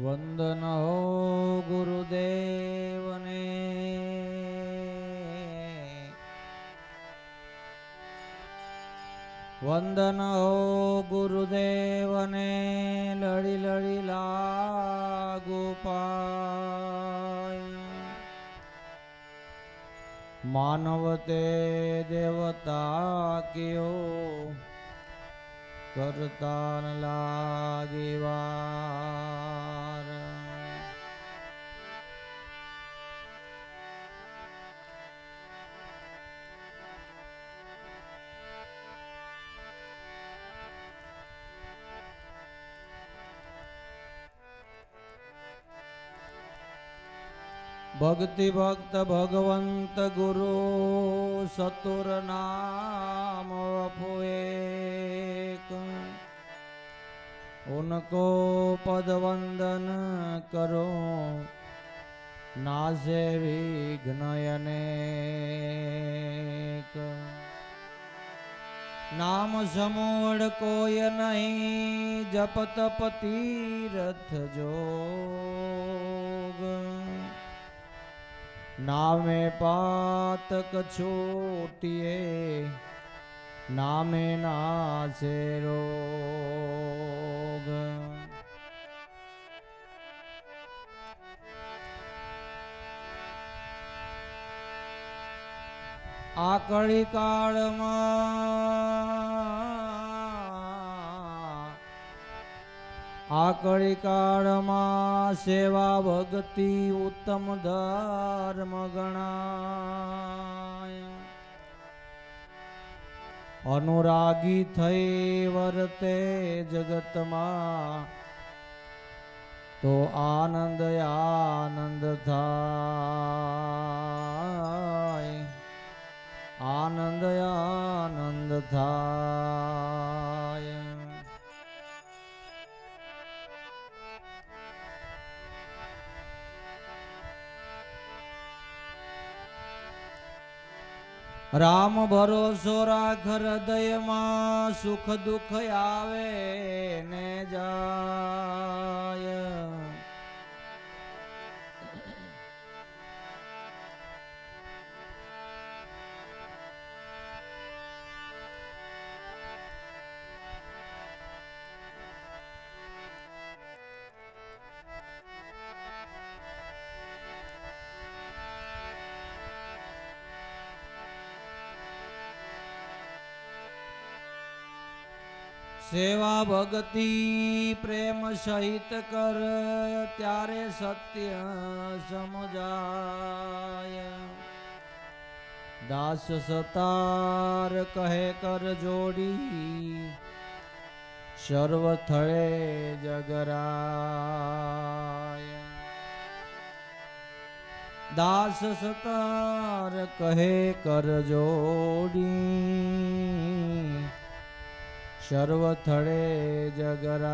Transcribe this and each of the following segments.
વંદન હો ગુરુદેવને, વંદન હો ગુરુદેવને, લડી લડી લાગુ પાય. માનવતે દેવતા કયો કરતા ન લાગી વાર. भक्ति भक्त भगवंत गुरु सतुर नाम वपु एक, उनको पद वंदन करो नासे विघ्न अनेक. नाम समूढ़ कोय नहीं जप तप तीरथ जोग, नामे पातक छोटिए नामे नासे रोग. आकड़ी काल आकड़ी काळમાં સેવા ભક્તિ ઉત્તમ ધર્મ ગણાય. અનુરાગી થઈ વર્તે જગતમાં તો આનંદ આનંદ થાય, આનંદ આનંદ થાય. રામ ભરોસો રાખ હૃદયમાં, સુખ દુઃખ આવે ને જાય. સેવા ભક્તિ પ્રેમ સહિત કર ત્યારે સત્ય સમજાય. દાસ સતાર કહે કર જોડી, સર્વ થળે જગરાય. દાસ સતાર કહે કર જોડી, સર્વ થળે જગરાય.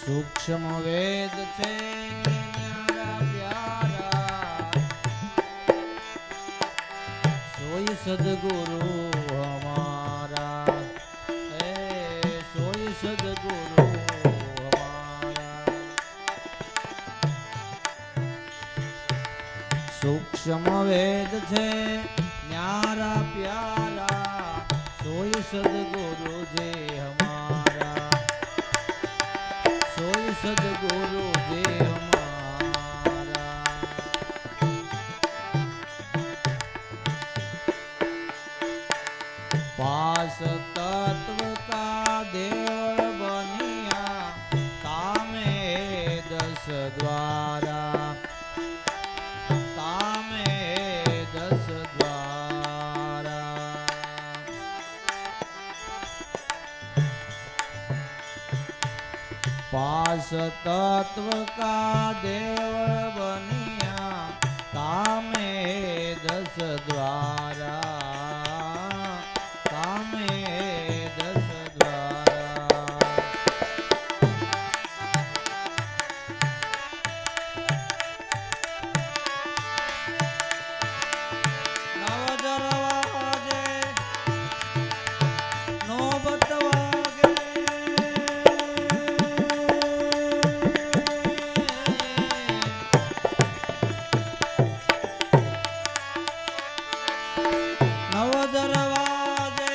સૂક્ષ્મ વેદ છે સોય સદગુરુ અમારા, સોય સદગુરુ અમારા. સૂક્ષ્મ વેદ છે ન્યારા પ્યારા, સોય सदगुरु जे हमारा, सोई सदगुरु जे हमारा। पास तत्व का देव बनिया, तामे 10 द्वारा, तामे 10 द्वारा। पास तत्व का देव बनिया, तामे 10 द्वारा, तामे 10 द्वारा। नव दरवाजे नौबत वागे, नव दरवाजे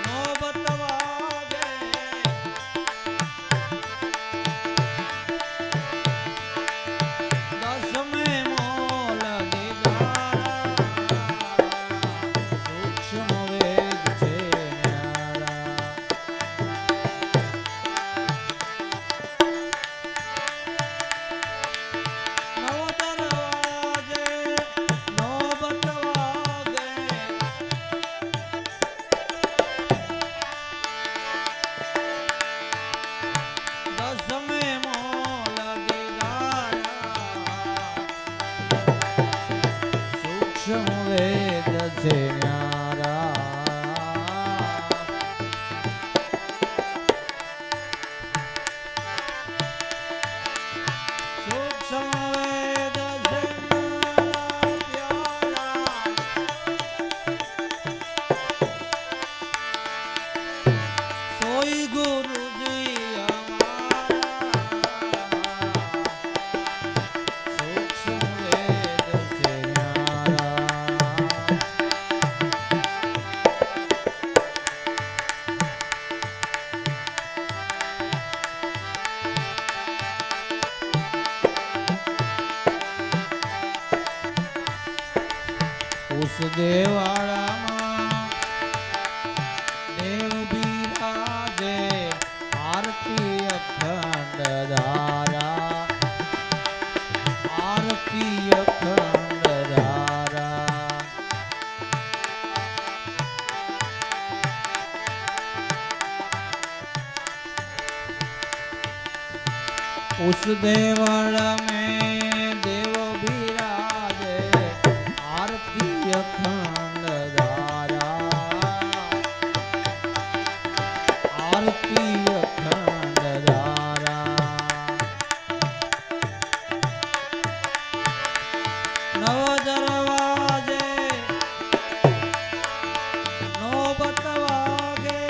नौबत वागे, दसमें मोल दीदारा, सूक्ष्म वेद छे न्यारा। नव दरवाजे नौबत वागे, दसमें मोल दीदारा, सूक्ष्म वेद छे न्यारा। सूक्ष्म वेद छे न्यारा प्यारा, सोई गुरु जी हमारा, सूक्ष्म वेद छे न्यारा। उस देवाड़ा मां देव बिराजे, आरती अखंड धारा, आरती अखंड धारा। उस देवड़ में देव बिराजे, आरती अखंड धारा, आरती अखंड धारा। नव दरवाजे नौबत वागे,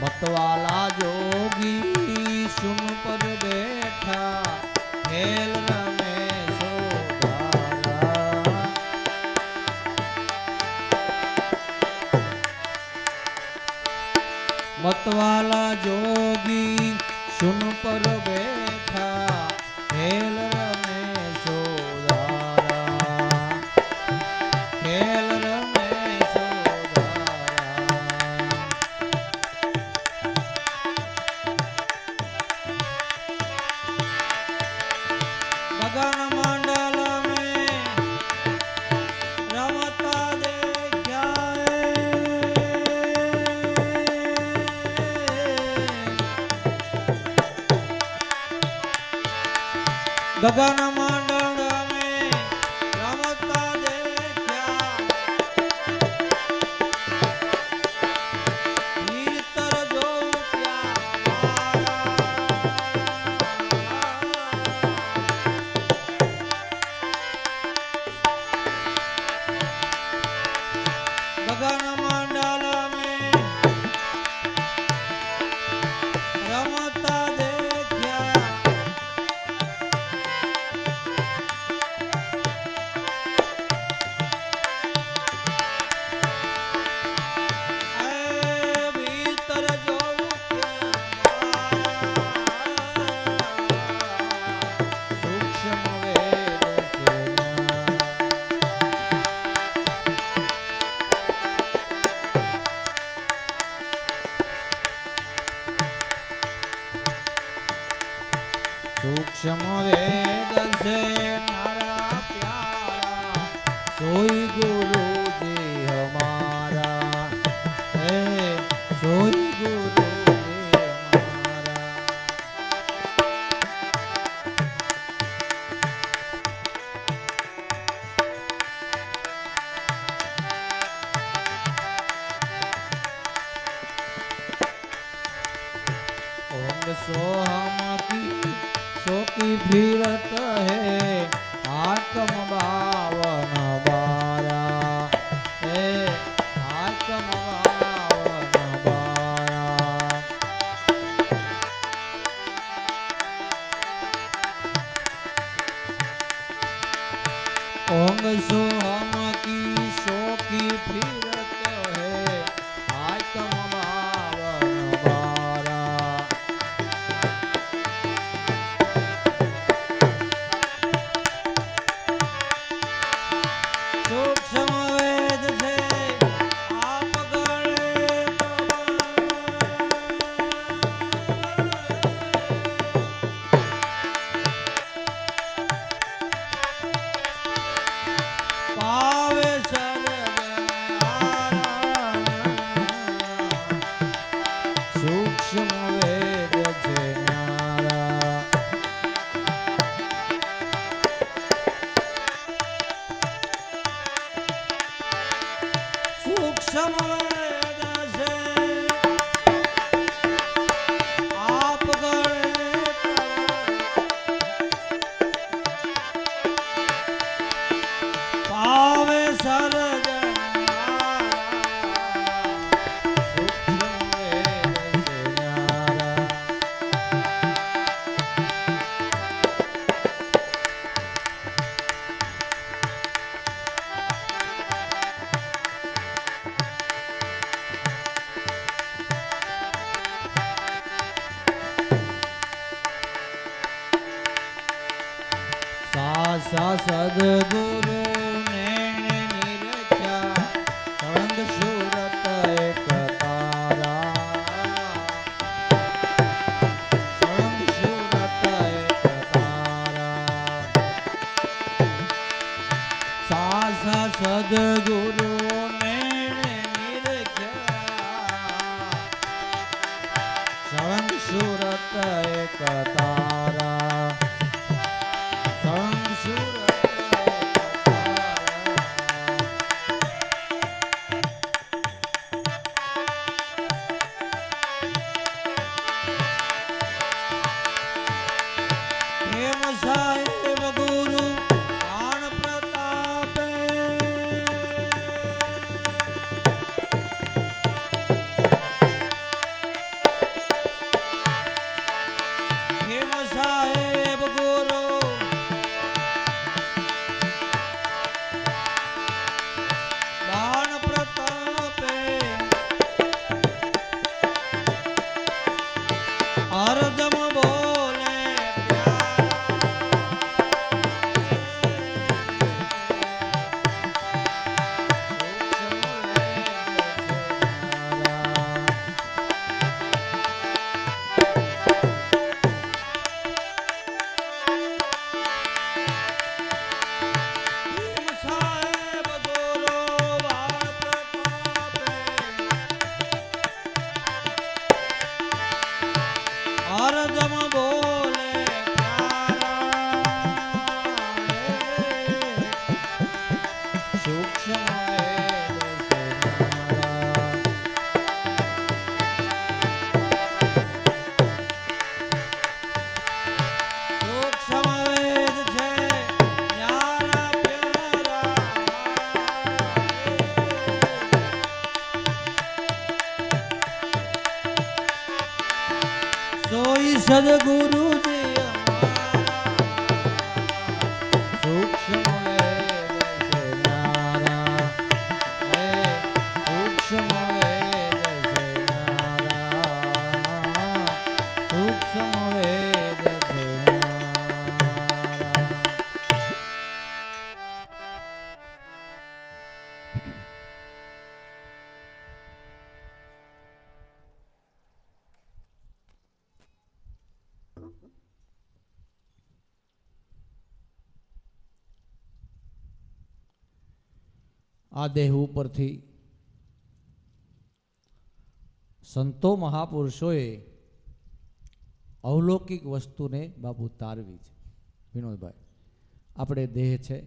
मतवाला जोगी सुन पर बैठा खेल रमे सोधारा। मतवाला जोगी सुन पर बैठा खेल रमे सोधारा। खेल रमे गगन मंडल में रमता देखा गगन मंडल में रमता देखा भीतर जो गगन मंडल में रमता देखा भीतर जो सूक्ष्म वेद सूक्ष्म वेद से नारा प्यारा सोई गुरु जी हमारा है। सोई गुरु जी हमारा। ओम सोहम की सो की भीरत है आत्म बावन बारा है। आत्म बावन बारा। ओम सोहम की सो की भीरत है आत्म बावन बारा। सूक्ष्म वेद से आप गणे पावे सूक्ष्म वेद से न्यारा। सूक्ष्म वेद से आप गणे पावे सरज सूक्ष्म वेद से न्यारा। सा सदगुरु ने निरख्या संग सूरत एक तारा। संग सूरत एक तारा। सा सदगुरु ने निरख्या संग सूरत एक तारा। साहेब गुरु प्राण प्रतापे સદગુરુજી સૂક્ષ્મ વેદ છે ન્યારા, હે સૂક્ષ્મ વેદ છે ન્યારા, સૂક્ષ્મ વેદ છે ન્યારા. આ દેહ ઉપરથી સંતો મહાપુરુષોએ અવલૌકિક વસ્તુને બાપુ તારવી છે. વિનોદભાઈ, આપણે દેહ છે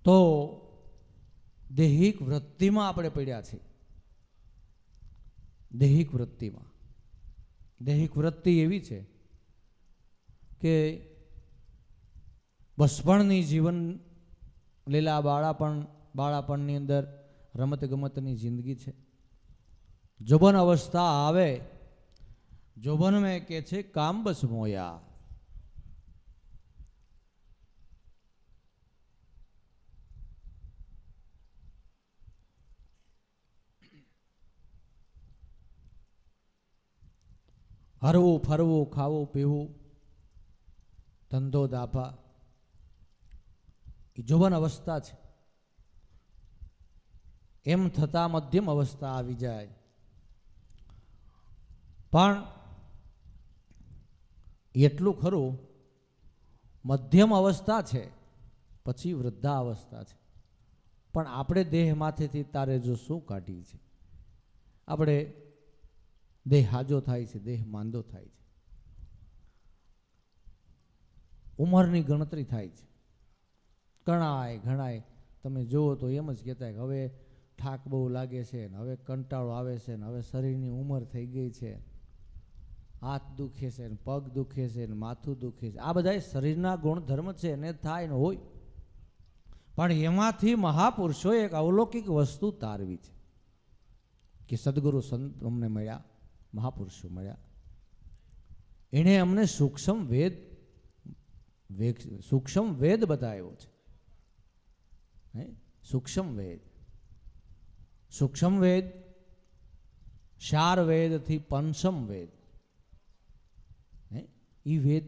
તો દૈહિક વૃત્તિમાં આપણે પડ્યા છીએ. દૈહિક વૃત્તિમાં, દૈહિક વૃત્તિ એવી છે કે બચપણની જીવન લીલા બાળાપણની અંદર રમત ગમતની જિંદગી છે. જોબન અવસ્થા આવે, જોબન મેં કે છે કામ બસ મોયા. હરવું ફરવું, ખાવું પીવું, ધંધો દાફા, એ જોબન અવસ્થા છે. એમ થતાં મધ્યમ અવસ્થા આવી જાય, પણ એટલું ખરું મધ્યમ અવસ્થા છે, પછી વૃદ્ધા અવસ્થા છે. પણ આપણે દેહમાંથી તારે જો શું કાઢી છે, આપણે દેહ હાજો થાય છે, દેહ માંદો થાય છે, ઉંમરની ગણતરી થાય છે. ઘણાય તમે જુઓ તો એમ જ કહેતા કે હવે થાક બહુ લાગે છે ને, હવે કંટાળો આવે છે ને, હવે શરીરની ઉંમર થઈ ગઈ છે, હાથ દુખે છે ને, પગ દુખે છે ને, માથું દુખે છે. આ બધા શરીરના ગુણધર્મ છે એને થાય ને હોય, પણ એમાંથી મહાપુરુષોએ એક અવલૌકિક વસ્તુ તારવી છે કે સદગુરુ સંત અમને મળ્યા, મહાપુરુષો મળ્યા, એણે અમને સૂક્ષ્મ વેદ બતાવ્યો છે. સૂક્ષ્મ વેદ, શાર વેદથી પંચમ વેદ, એ વેદ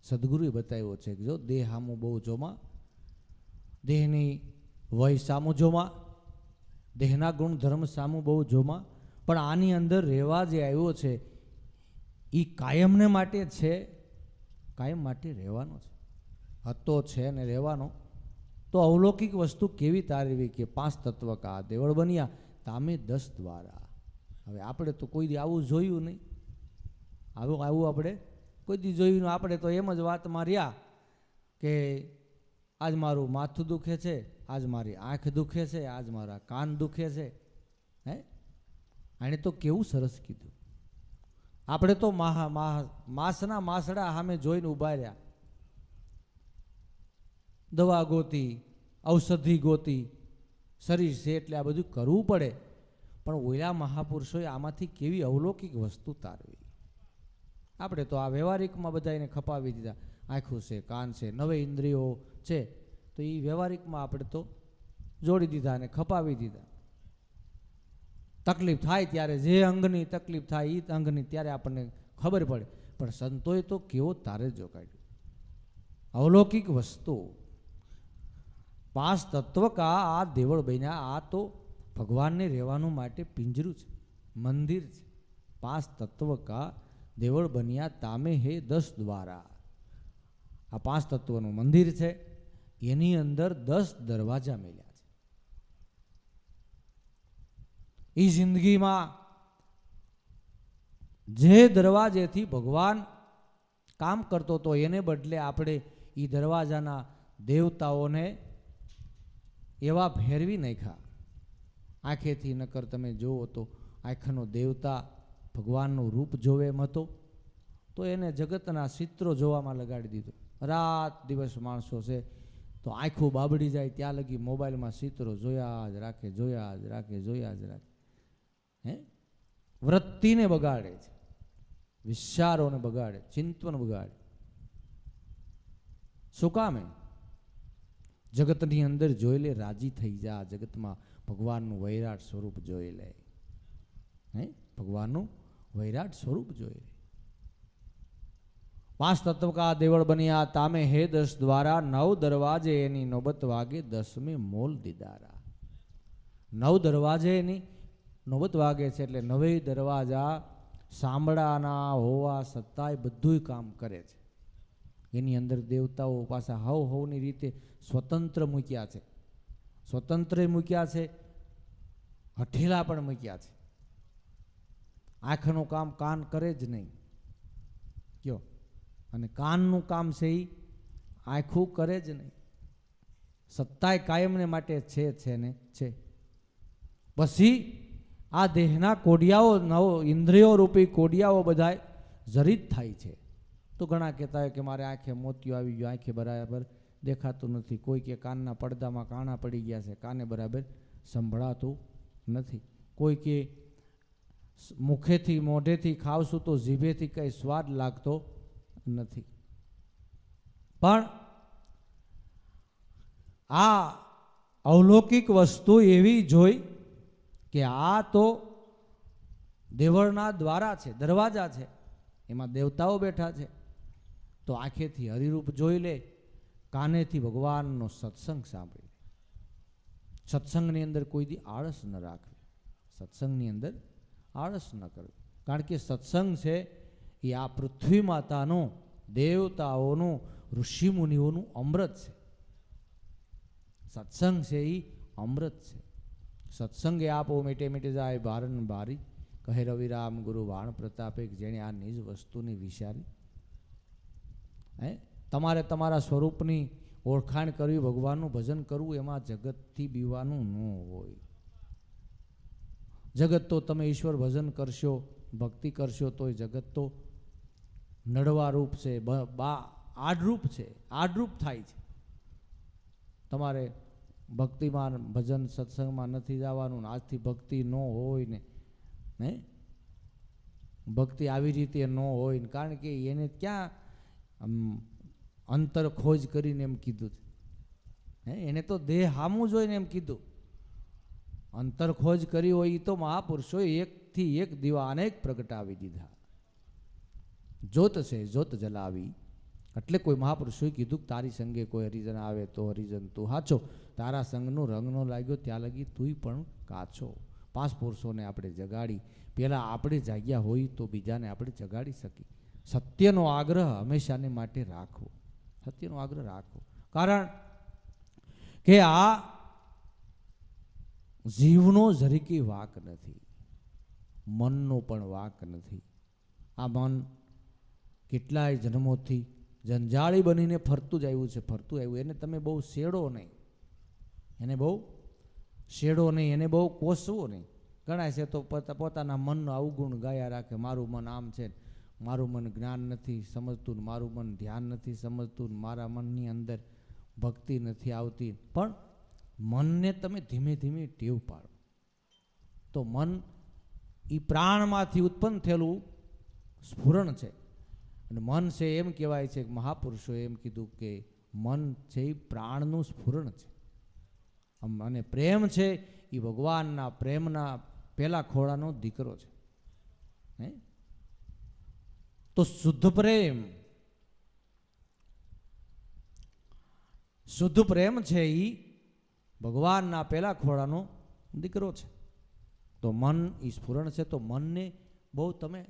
સદગુરુએ બતાવ્યો છે કે જો દેહ સામું બહુ જોમાં, દેહની વય સામું જોમાં, દેહના ગુણધર્મ સામું બહુ જોમાં, પણ આની અંદર રહેવા જે આવ્યો છે એ કાયમને માટે છે, કાયમ માટે રહેવાનો છે, હતો છે ને રહેવાનો. તો અવલૌકિક વસ્તુ કેવી તારવી કે 5 તત્વ કા દેવળ બન્યા તામે 10 દ્વારા. હવે આપણે તો કોઈ દી આવું જોયું નહીં, આવું આપણે કોઈ દી જોયું નહીં. આપણે તો એમ જ વાતમાં રહ્યા કે આજ મારું માથું દુખે છે, આજ મારી આંખ દુખે છે, આજ મારા કાન દુખે છે. આણે તો કેવું સરસ કીધું. આપણે તો માસના માસડા સામે જોઈને ઊભા રહ્યા, દવા ગોતી, ઔષધિ ગોતી, શરીર છે એટલે આ બધું કરવું પડે. પણ ઓલા મહાપુરુષોએ આમાંથી કેવી અવલૌકિક વસ્તુ તારવી. આપણે તો આ વ્યવહારિકમાં બધા એને ખપાવી દીધા. આંખું છે, કાન છે, 9 ઇન્દ્રિયો છે, તો એ વ્યવહારિકમાં આપણે તો જોડી દીધા અને ખપાવી દીધા. તકલીફ થાય ત્યારે જે અંગની તકલીફ થાય એ અંગની ત્યારે આપણને ખબર પડે. પણ સંતોએ તો કેવો તારે જો કાઢ્યો અવલૌકિક વસ્તુ. 5 તત્વ કા આ દેવળ બન્યા. આ તો ભગવાનને રહેવાનું માટે પિંજરું છે, મંદિર છે. 5 તત્વ કા દેવળ બન્યા તામે હે 10 દ્વારા. આ 5 તત્વનું મંદિર છે, એની અંદર 10 દરવાજા મેલ્યા છે. એ જિંદગીમાં જે દરવાજેથી ભગવાન કામ કરતો હતો એને બદલે આપણે એ દરવાજાના દેવતાઓને એવા ફેરવી નાખ્યા. આંખેથી નકર તમે જુઓ તો આંખનો દેવતા ભગવાનનું રૂપ જોવે એમ હતો, તો એને જગતના ચિત્રો જોવામાં લગાડી દીધો. રાત દિવસ માણસો છે તો આંખું બાબડી જાય ત્યાં લગી મોબાઈલમાં ચિત્રો જોયા જ રાખે. વૃત્તિને બગાડે છે. વિચારોને બગાડે, ચિંતન બગાડે. શું કામે? જગતની અંદર જોઈ લે, રાજી થઈ જા. જગતમાં ભગવાનનું વૈરાટ સ્વરૂપ જોઈ લે. ભગવાનનું વૈરાટ સ્વરૂપ જોઈ લે. 5 તત્વ કા દેવળ બન્યા તામે હે 10 દ્વારા, 9 દરવાજે એની નોબત વાગે 10મે મોલ દીદારા. 9 દરવાજે એની નોબત વાગે છે એટલે 9 દરવાજા સાંભળાના હોવા છતાંય બધું કામ કરે છે. એની અંદર દેવતાઓ પાછા હવની રીતે સ્વતંત્ર મૂક્યા છે, સ્વતંત્ર મૂક્યા છે, હઠેલા પણ મૂક્યા છે. આંખનું કામ કાન કરે જ નહીં કયો, અને કાનનું કામ છે એ આંખું કરે જ નહીં. સત્તાય કાયમને માટે છે ને છે. પછી આ દેહના કોડિયાઓ, નવ ઇન્દ્રિયો રૂપી કોડિયાઓ બધા જરિત થાય છે. તો ઘણા કહેતા હોય કે મારે આંખે મોતિયો આવી ગયો, આંખે બરાબર દેખાતું નથી. કોઈ કે કાનના પડદામાં કાણા પડી ગયા છે, કાને બરાબર સંભળાતું નથી. કોઈ કે મુખેથી મોઢેથી ખાવશું તો જીભેથી કંઈ સ્વાદ લાગતો નથી. પણ આ અવલૌકિક વસ્તુ એવી જોઈ કે આ તો દેવળના દ્વારા છે, દરવાજા છે, એમાં દેવતાઓ બેઠા છે. તો આંખેથી હરિરૂપ જોઈ લે, કાનેથી ભગવાનનો સત્સંગ સાંભળી. સત્સંગની અંદર કોઈ દી આળસ ન રાખવી, સત્સંગની અંદર આળસ ન કરવી. કારણ કે સત્સંગ છે એ આ પૃથ્વી માતાનું, દેવતાઓનું, ઋષિમુનિઓનું અમૃત છે. સત્સંગ છે એ અમૃત છે. સત્સંગે આપો મીટે મીટે જાય બારન બારી, કહે રવિરામ ગુરુ વાણ પ્રતાપે, જેણે આ નિજ વસ્તુની વિચારી. તમારે તમારા સ્વરૂપની ઓળખાણ કરવી, ભગવાનનું ભજન કરવું, એમાં જગતથી બીવાનું ન હોય. જગત તો તમે ઈશ્વર ભજન કરશો, ભક્તિ કરશો તોય જગત તો નડવા રૂપ છે, આડરૂપ છે, આડરૂપ થાય છે. તમારે ભક્તિમાં, ભજન સત્સંગમાં નથી જવાનું ને આજથી ભક્તિ ન હોય ને ભક્તિ આવી રીતે ન હોય ને, કારણ કે એને ક્યાં અંતર ખોજ કરીને એમ કીધું છે. એને તો દેહ હામું જોઈને એમ કીધું. અંતર ખોજ કરી હોય એ તો મહાપુરુષોએ એકથી એક દીવા અનેક પ્રગટાવી દીધા. જોત છે જોત જલાવી, એટલે કોઈ મહાપુરુષોએ કીધું કે તારી સંગે કોઈ હરિજન આવે તો હરિજન તું હાચો, તારા સંગનું રંગ ન લાગ્યો ત્યાં લગી તુંય પણ કાચો. 5 પુરુષોને આપણે જગાડી, પહેલાં આપણે જાગ્યા હોય તો બીજાને આપણે જગાડી શકીએ. સત્યનો આગ્રહ હંમેશાને માટે રાખવો, સત્યનો આગ્રહ રાખવો. કારણ કે આ જીવનો જરીકી વાક નથી, મનનો પણ વાક નથી. આ મન કેટલાય જન્મોથી જંજાળી બનીને ફરતું જ આવ્યું છે, ફરતું આવ્યું. એને તમે બહુ શેડો નહીં, એને બહુ શેડો નહીં, એને બહુ કોસવો નહીં. ગણાય છે તો પોતાના મનનો અવગુણ ગાયા રાખે. મારું મન આમ છે, મારું મન જ્ઞાન નથી સમજતું, મારું મન ધ્યાન નથી સમજતું, મારા મનની અંદર ભક્તિ નથી આવતી. પણ મનને તમે ધીમે ધીમે ટેવ પાડો તો મન એ પ્રાણમાંથી ઉત્પન્ન થયેલું સ્ફુરણ છે. અને મન છે એમ કહેવાય છે, મહાપુરુષોએ એમ કીધું કે મન છે એ પ્રાણનું સ્ફુરણ છે. અને પ્રેમ છે એ ભગવાનના પ્રેમના પહેલા ખોળાનો દીકરો છે. તો શુદ્ધ પ્રેમ, શુદ્ધ પ્રેમ છે એ ભગવાનના પહેલા ખોળાનો દીકરો છે. તો મન એ સ્ફુરણ છે. તો મનને બહુ તમે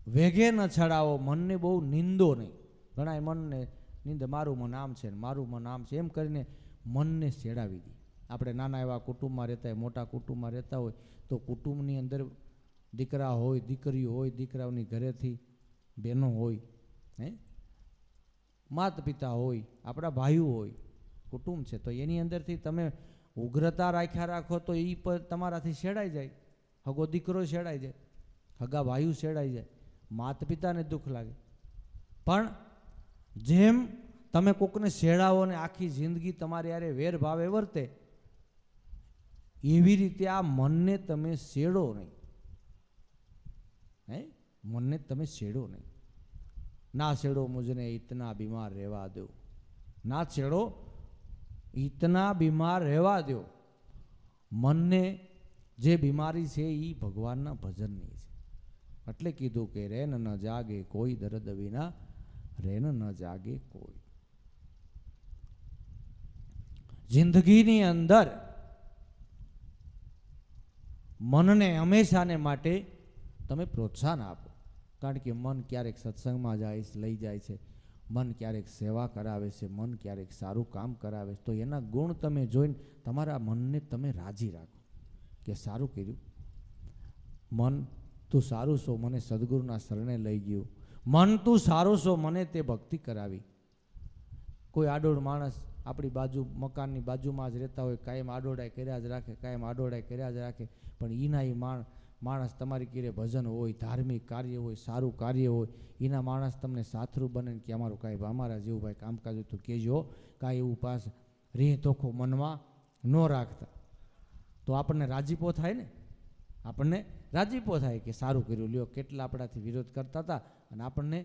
વેગે ન ચડાવો, મનને બહુ નિંદો નહીં. ઘણા મનને નિંદ, મારું મન આમ છે, મારું મન આમ છે, એમ કરીને મનને છેડાવી દે. આપણે નાના એવા કુટુંબમાં રહેતા હોય, મોટા કુટુંબમાં રહેતા હોય તો કુટુંબની અંદર દીકરા હોય, દીકરીઓ હોય, દીકરાઓની ઘરેથી બહેનો હોય, માતા પિતા હોય, આપણા ભાઈઓ હોય, કુટુંબ છે. તો એની અંદરથી તમે ઉગ્રતા રાખ્યા રાખો તો એ પર તમારાથી છેડાઈ જાય. હગો દીકરો છેડાઈ જાય, હગા ભાઈઓ છેડાઈ જાય, માતા પિતાને દુઃખ લાગે. પણ જેમ તમે કોકને છેડાવો ને આખી જિંદગી તમારે યારે વેર ભાવે વર્તે, એવી રીતે આ મનને તમે છેડો નહીં. મનને તમે છેડો નહીં. ના છેડો મુझने इतना बीमार રહેવા દો, ના છેડો इतना बीमार રહેવા દો. મનને જે બીમારી છે એ ભગવાનના ભજનની છે. એટલે કીધું કે રેન ન જાગે કોઈ દર્દ વિના, રેન ન જાગે કોઈ. જિંદગીની અંદર મનને હંમેશાને માટે તમે પ્રોત્સાહન આપો. કારણ કે મન ક્યારેક સત્સંગમાં લઈ જાય છે, મન ક્યારેક સેવા કરાવે છે, મન ક્યારેક સારું કામ કરાવે છે. તો એના ગુણ તમે જોઈને તમારા મનને તમે રાજી રાખો કે સારું કર્યું, મન તું સારું છો, મને સદગુરુના શરણે લઈ ગયું, મન તું સારું છો, મને તે ભક્તિ કરાવી. કોઈ આડોડ માણસ આપણી બાજુ મકાનની બાજુમાં જ રહેતા હોય, કાયમ આડોડાઈ કર્યા જ રાખે, કાયમ આડોડાઈ કર્યા જ રાખે, પણ એના એ માણસ તમારી કીરે ભજન હોય, ધાર્મિક કાર્ય હોય, સારું કાર્ય હોય, એના માણસ તમને સાથરૂ બને કે અમારું કાંઈ અમારા જેવું ભાઈ કામકાજ હોય તો કહેજો, કાંઈ એવું પાસ રી તોખો મનમાં ન રાખતા. તો આપણને રાજીપો થાય ને, આપણને રાજીપો થાય કે સારું કર્યું, લ્યો કેટલા આપણાથી વિરોધ કરતા હતા અને આપણને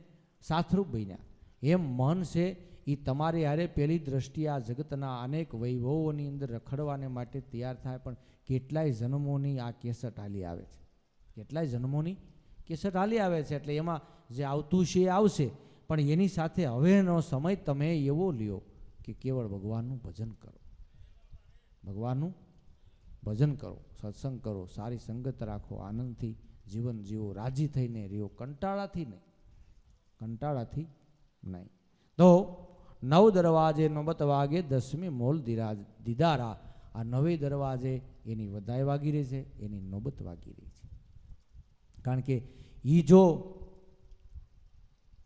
સાથરૂપ બન્યા. એમ મન છે એ તમારી હારે પહેલી દ્રષ્ટિએ આ જગતના અનેક વૈભવોની અંદર રખડવાને માટે તૈયાર થાય, પણ કેટલાય જન્મોની આ કેસટ હાલી આવે છે, કેટલાય જન્મોની કેસટ હાલી આવે છે. એટલે એમાં જે આવતું છે એ આવશે, પણ એની સાથે હવેનો સમય તમે એવો લ્યો કે કેવળ ભગવાનનું ભજન કરો, ભગવાનનું ભજન કરો, સત્સંગ કરો, સારી સંગત રાખો, આનંદથી જીવન જીવો, રાજી થઈને રહ્યો, કંટાળાથી નહીં, કંટાળાથી નહીં. તો 9 દરવાજે 9 વાગે 10મી મોલ દીદારા. આ 9 દરવાજે એની વધાઈ વાગી રહી છે, એની નોબત વાગી રહી છે. કારણ કે એ જો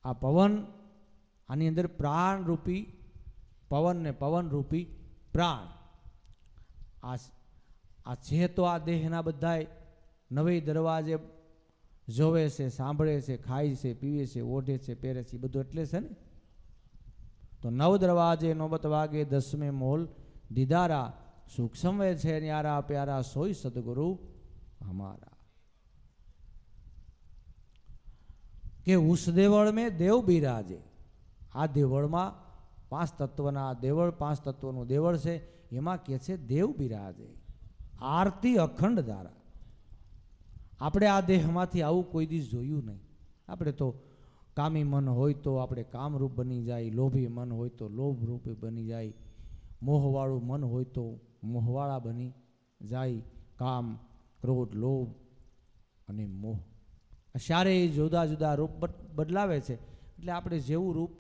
આ પવન, આની અંદર પ્રાણ રૂપી પવન ને પવન રૂપી પ્રાણ આ છે, તો આ દેહના બધાય 9 દરવાજે જોવે છે, સાંભળે છે, ખાય છે, પીવે છે, ઓઢે છે, પહેરે છે, એ બધું એટલે છે ને. તો 9 દરવાજે 9 વાગે 10મે મોલ દીદારા, સુખ સમવે છે ન્યારા પ્યારા, સોઈ સદગુરુ હમારા. કે ઉસ દેવળ મેં દેવ બિરાજે. આ દેવળમાં 5 તત્વના દેવળ, 5 તત્વનું દેવળ છે, એમાં કે છે દેવ બિરાજે. આરતી અખંડ ધારા. આપણે આ દેહમાંથી આવું કોઈ દિવસ જોયું નહીં. આપણે તો કામી મન હોય તો આપણે કામરૂપ બની જાય, લોભી મન હોય તો લોભરૂપી બની જાય, મોહવાળું મન હોય તો મોહવાળા બની જાય. કામ, ક્રોધ, લોભ અને મોહ સારે જુદા જુદા રૂપ બદલાવે છે. એટલે આપણે જેવું રૂપ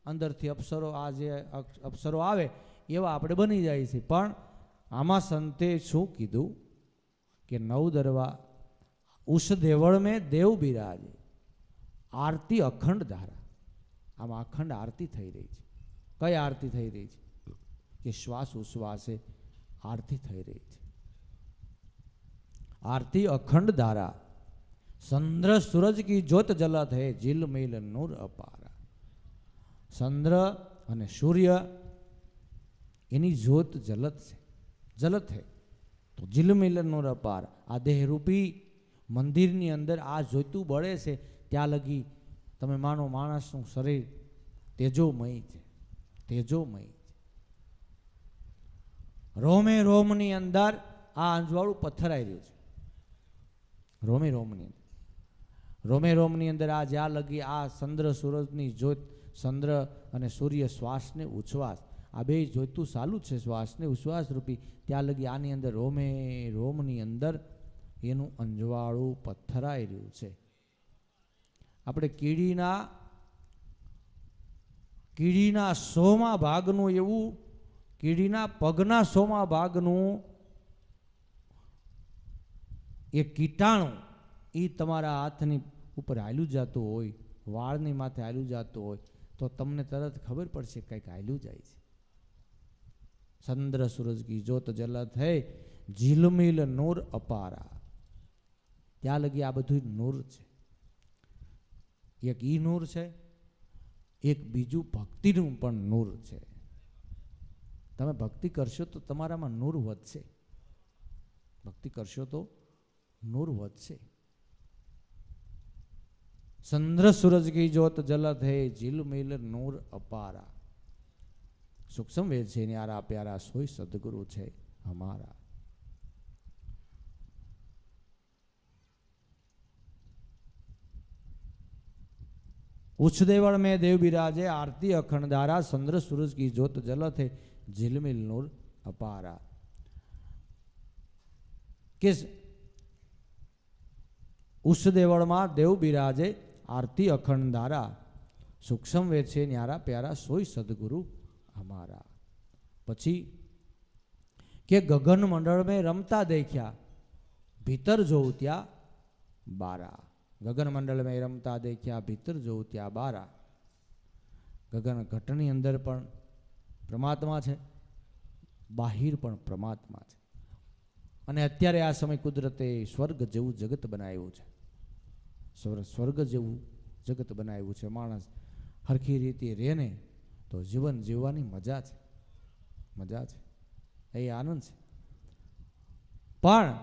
અંદરથી અપ્સરો, આ જે અપ્સરો આવે એવા આપણે બની જાય છે. પણ આમાં સંતે શું કીધું કે 9 દરવા ઉસ દેવળ મેં દેવ બિરાજે, આરતી અખંડ ધારા. આમાં અખંડ આરતી થઈ રહી છે. કઈ આરતી થઈ રહી છે? કે શ્વાસ ઉશ્વાસે આરતી થઈ રહી છે. આરતી અખંડ ધારા. ચંદ્ર સૂરજ કી જ્યોત જલત હૈ, झिलमिल नूर अपारा. ચંદ્ર અને સૂર્ય એની જ્યોત જલત છે, જલત હૈ તો झिलमिल नूर अपार. આ દેહરૂપી મંદિરની અંદર આ જ્યોતું બળે છે ત્યાં લગી તમે માનો માણસનું શરીર તેજોમય છે, તેજોમય છે. રોમે રોમની અંદર આ અંજવાળું પથ્થરાઈ રહ્યું છે. રોમે રોમની અંદર, રોમે રોમની અંદર આ જ્યાં લગી આ ચંદ્ર સૂરજની જ્યોત, ચંદ્ર અને સૂર્ય શ્વાસને ઉચ્છ્વાસ, આ બે જ્યોતું ચાલુ છે શ્વાસને ઉચ્છ્વાસ રૂપી, ત્યાં લગી આની અંદર રોમે રોમની અંદર એનું અંજવાળું પથ્થરાઈ રહ્યું છે. આપણે કીડીના 100મા ભાગનું એવું, કીડીના પગના 100મા ભાગનું એ કીટાણુ એ તમારા હાથની ઉપર હાલ્યું જતું હોય, વાળની માથે હાલ્યું જતું હોય તો તમને તરત ખબર પડશે કંઈક હાલ્યું જાય છે. ચંદ્ર સૂરજ કી જ્યોત જલત હૈ, झिलमिल नूर अपारा. ત્યાં લગી આ બધું નૂર છે. એક ઈ નૂર છે, એક બીજું ભક્તિનું પણ નૂર છે. તમે ભક્તિ કરશો તો તમારામાં નૂર વધશે, ભક્તિ કરશો તો નૂર વધશે. चंद्र सूरज की जोत जलत है झिलमिल नूर अपारा। सूक्ष्म वेद छे न्यारा प्यारा सोई सदगुरु छे हमारा। उच्च देवल में देव विराजे आरती अखंड धारा। चंद्र सूरज की जोत जलत है झिलमिल नूर अपारा। किस उच्च देवल में देव विराजे आरती अखंड धारा। सूक्ष्म वेद छे न्यारा प्यारा सोई सदगुरु हमारा। पछी के गगन मंडल में रमता देख्या भीतर जोऊ त्या बारा। गगन मंडल में रमता देख्या भीतर जोऊ त्या बारा। गगन घटनी अंदर पण परमात्मा छे, बाहिर पण परमात्मा छे। अने अत्यारे आ समय कुदरते स्वर्ग जेवू जगत बनाव्युं छे। स्वर्ग जेवू जगत बनाव्युं छे। माणस हरखी रीते रेने तो जीवन जीववानी मजा छे, मजा छे, ए आनंद छे। पण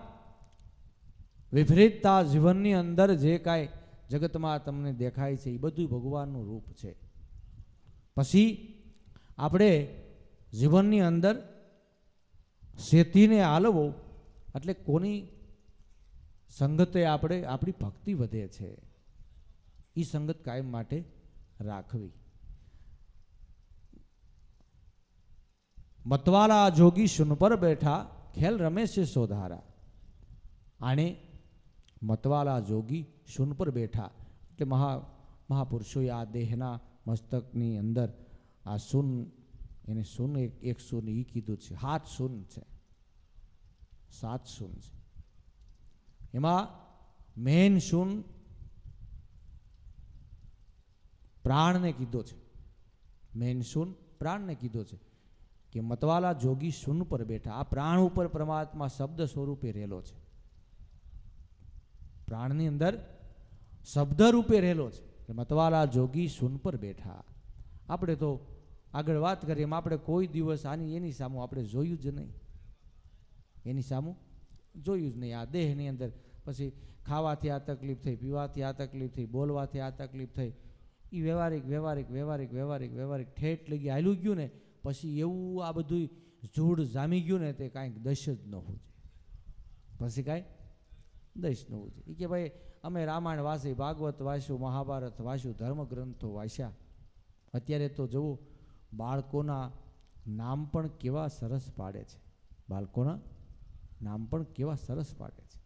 विपरीतता जीवननी अंदर जे काई जगतमां तमने देखाय छे ए बधुं भगवाननुं रूप छे। पछी आपणे जीवननी अंदर सेतीने हालवो એટલે કોની સંગતે આપણે આપણી ભક્તિ વધે છે એ સંગત કાયમ માટે રાખવી। मतवाला जोगी सुन पर बैठा खेल रमे से सोधारा। आने मतवाला जोगी सुन पर बैठा એટલે महापुरुषों आ देहना मस्तकनी अंदर आ सुन એને सुन एक सुन ई कीधुं छे। 7 सुन छे, 7 सुन छे। एमां मेन सुन प्राण ने कीधो छे। मेन सुन प्राण ने कीधो छे कि मतवाला जोगी सुन पर बैठा। आ प्राण ऊपर परमात्मा शब्द स्वरूपे रहेलो छे। प्राणनी अंदर शब्द रूपे रहेलो छे कि मतवाला जोगी सुन पर बैठा। आपणे तो આગળ વાત કરીએ એમ આપણે કોઈ દિવસ આની એની સામું આપણે જોયું જ નહીં, એની સામું જોયું જ નહીં। આ દેહની અંદર પછી ખાવાથી આ તકલીફ થઈ, પીવાથી આ તકલીફ થઈ, બોલવાથી આ તકલીફ થઈ, એ વ્યવહારિક વ્યવહારિક વ્યવહારિક વ્યવહારિક વ્યવહારિક ઠેઠ લગી હાલ્યું ગયું ને પછી એવું આ બધું જૂડ જામી ગયું ને તે કાંઈક દશ જ ન હોવું જોઈએ। પછી કાંઈ દશ ન હોવું જોઈએ। એ કે ભાઈ અમે રામાયણ વાંચી, ભાગવત વાંચ્યું, મહાભારત વાંચ્યું, ધર્મગ્રંથો વાંચ્યા। અત્યારે તો જુઓ બાળકોના નામ પણ કેવા સરસ પાડે છે। બાળકોના નામ પણ કેવા સરસ પાડે છે।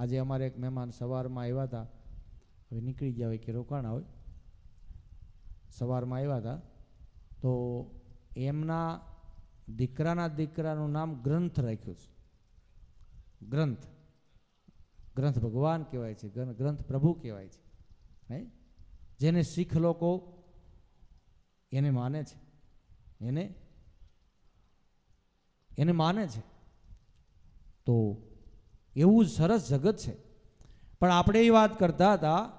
આજે અમારે એક મહેમાન સવારમાં આવ્યા હતા, હવે નીકળી ગયા હોય કે રોકાણા હોય, સવારમાં આવ્યા હતા તો એમના દીકરાના દીકરાનું નામ ગ્રંથ રાખ્યું છે। ગ્રંથ, ગ્રંથ ભગવાન કહેવાય છે, ગ્રંથ પ્રભુ કહેવાય છે। હે જેને શીખ લોકો એને માને છે, એને માને છે। તો એવું સરસ જગત છે। પણ આપણે એ વાત કરતા હતા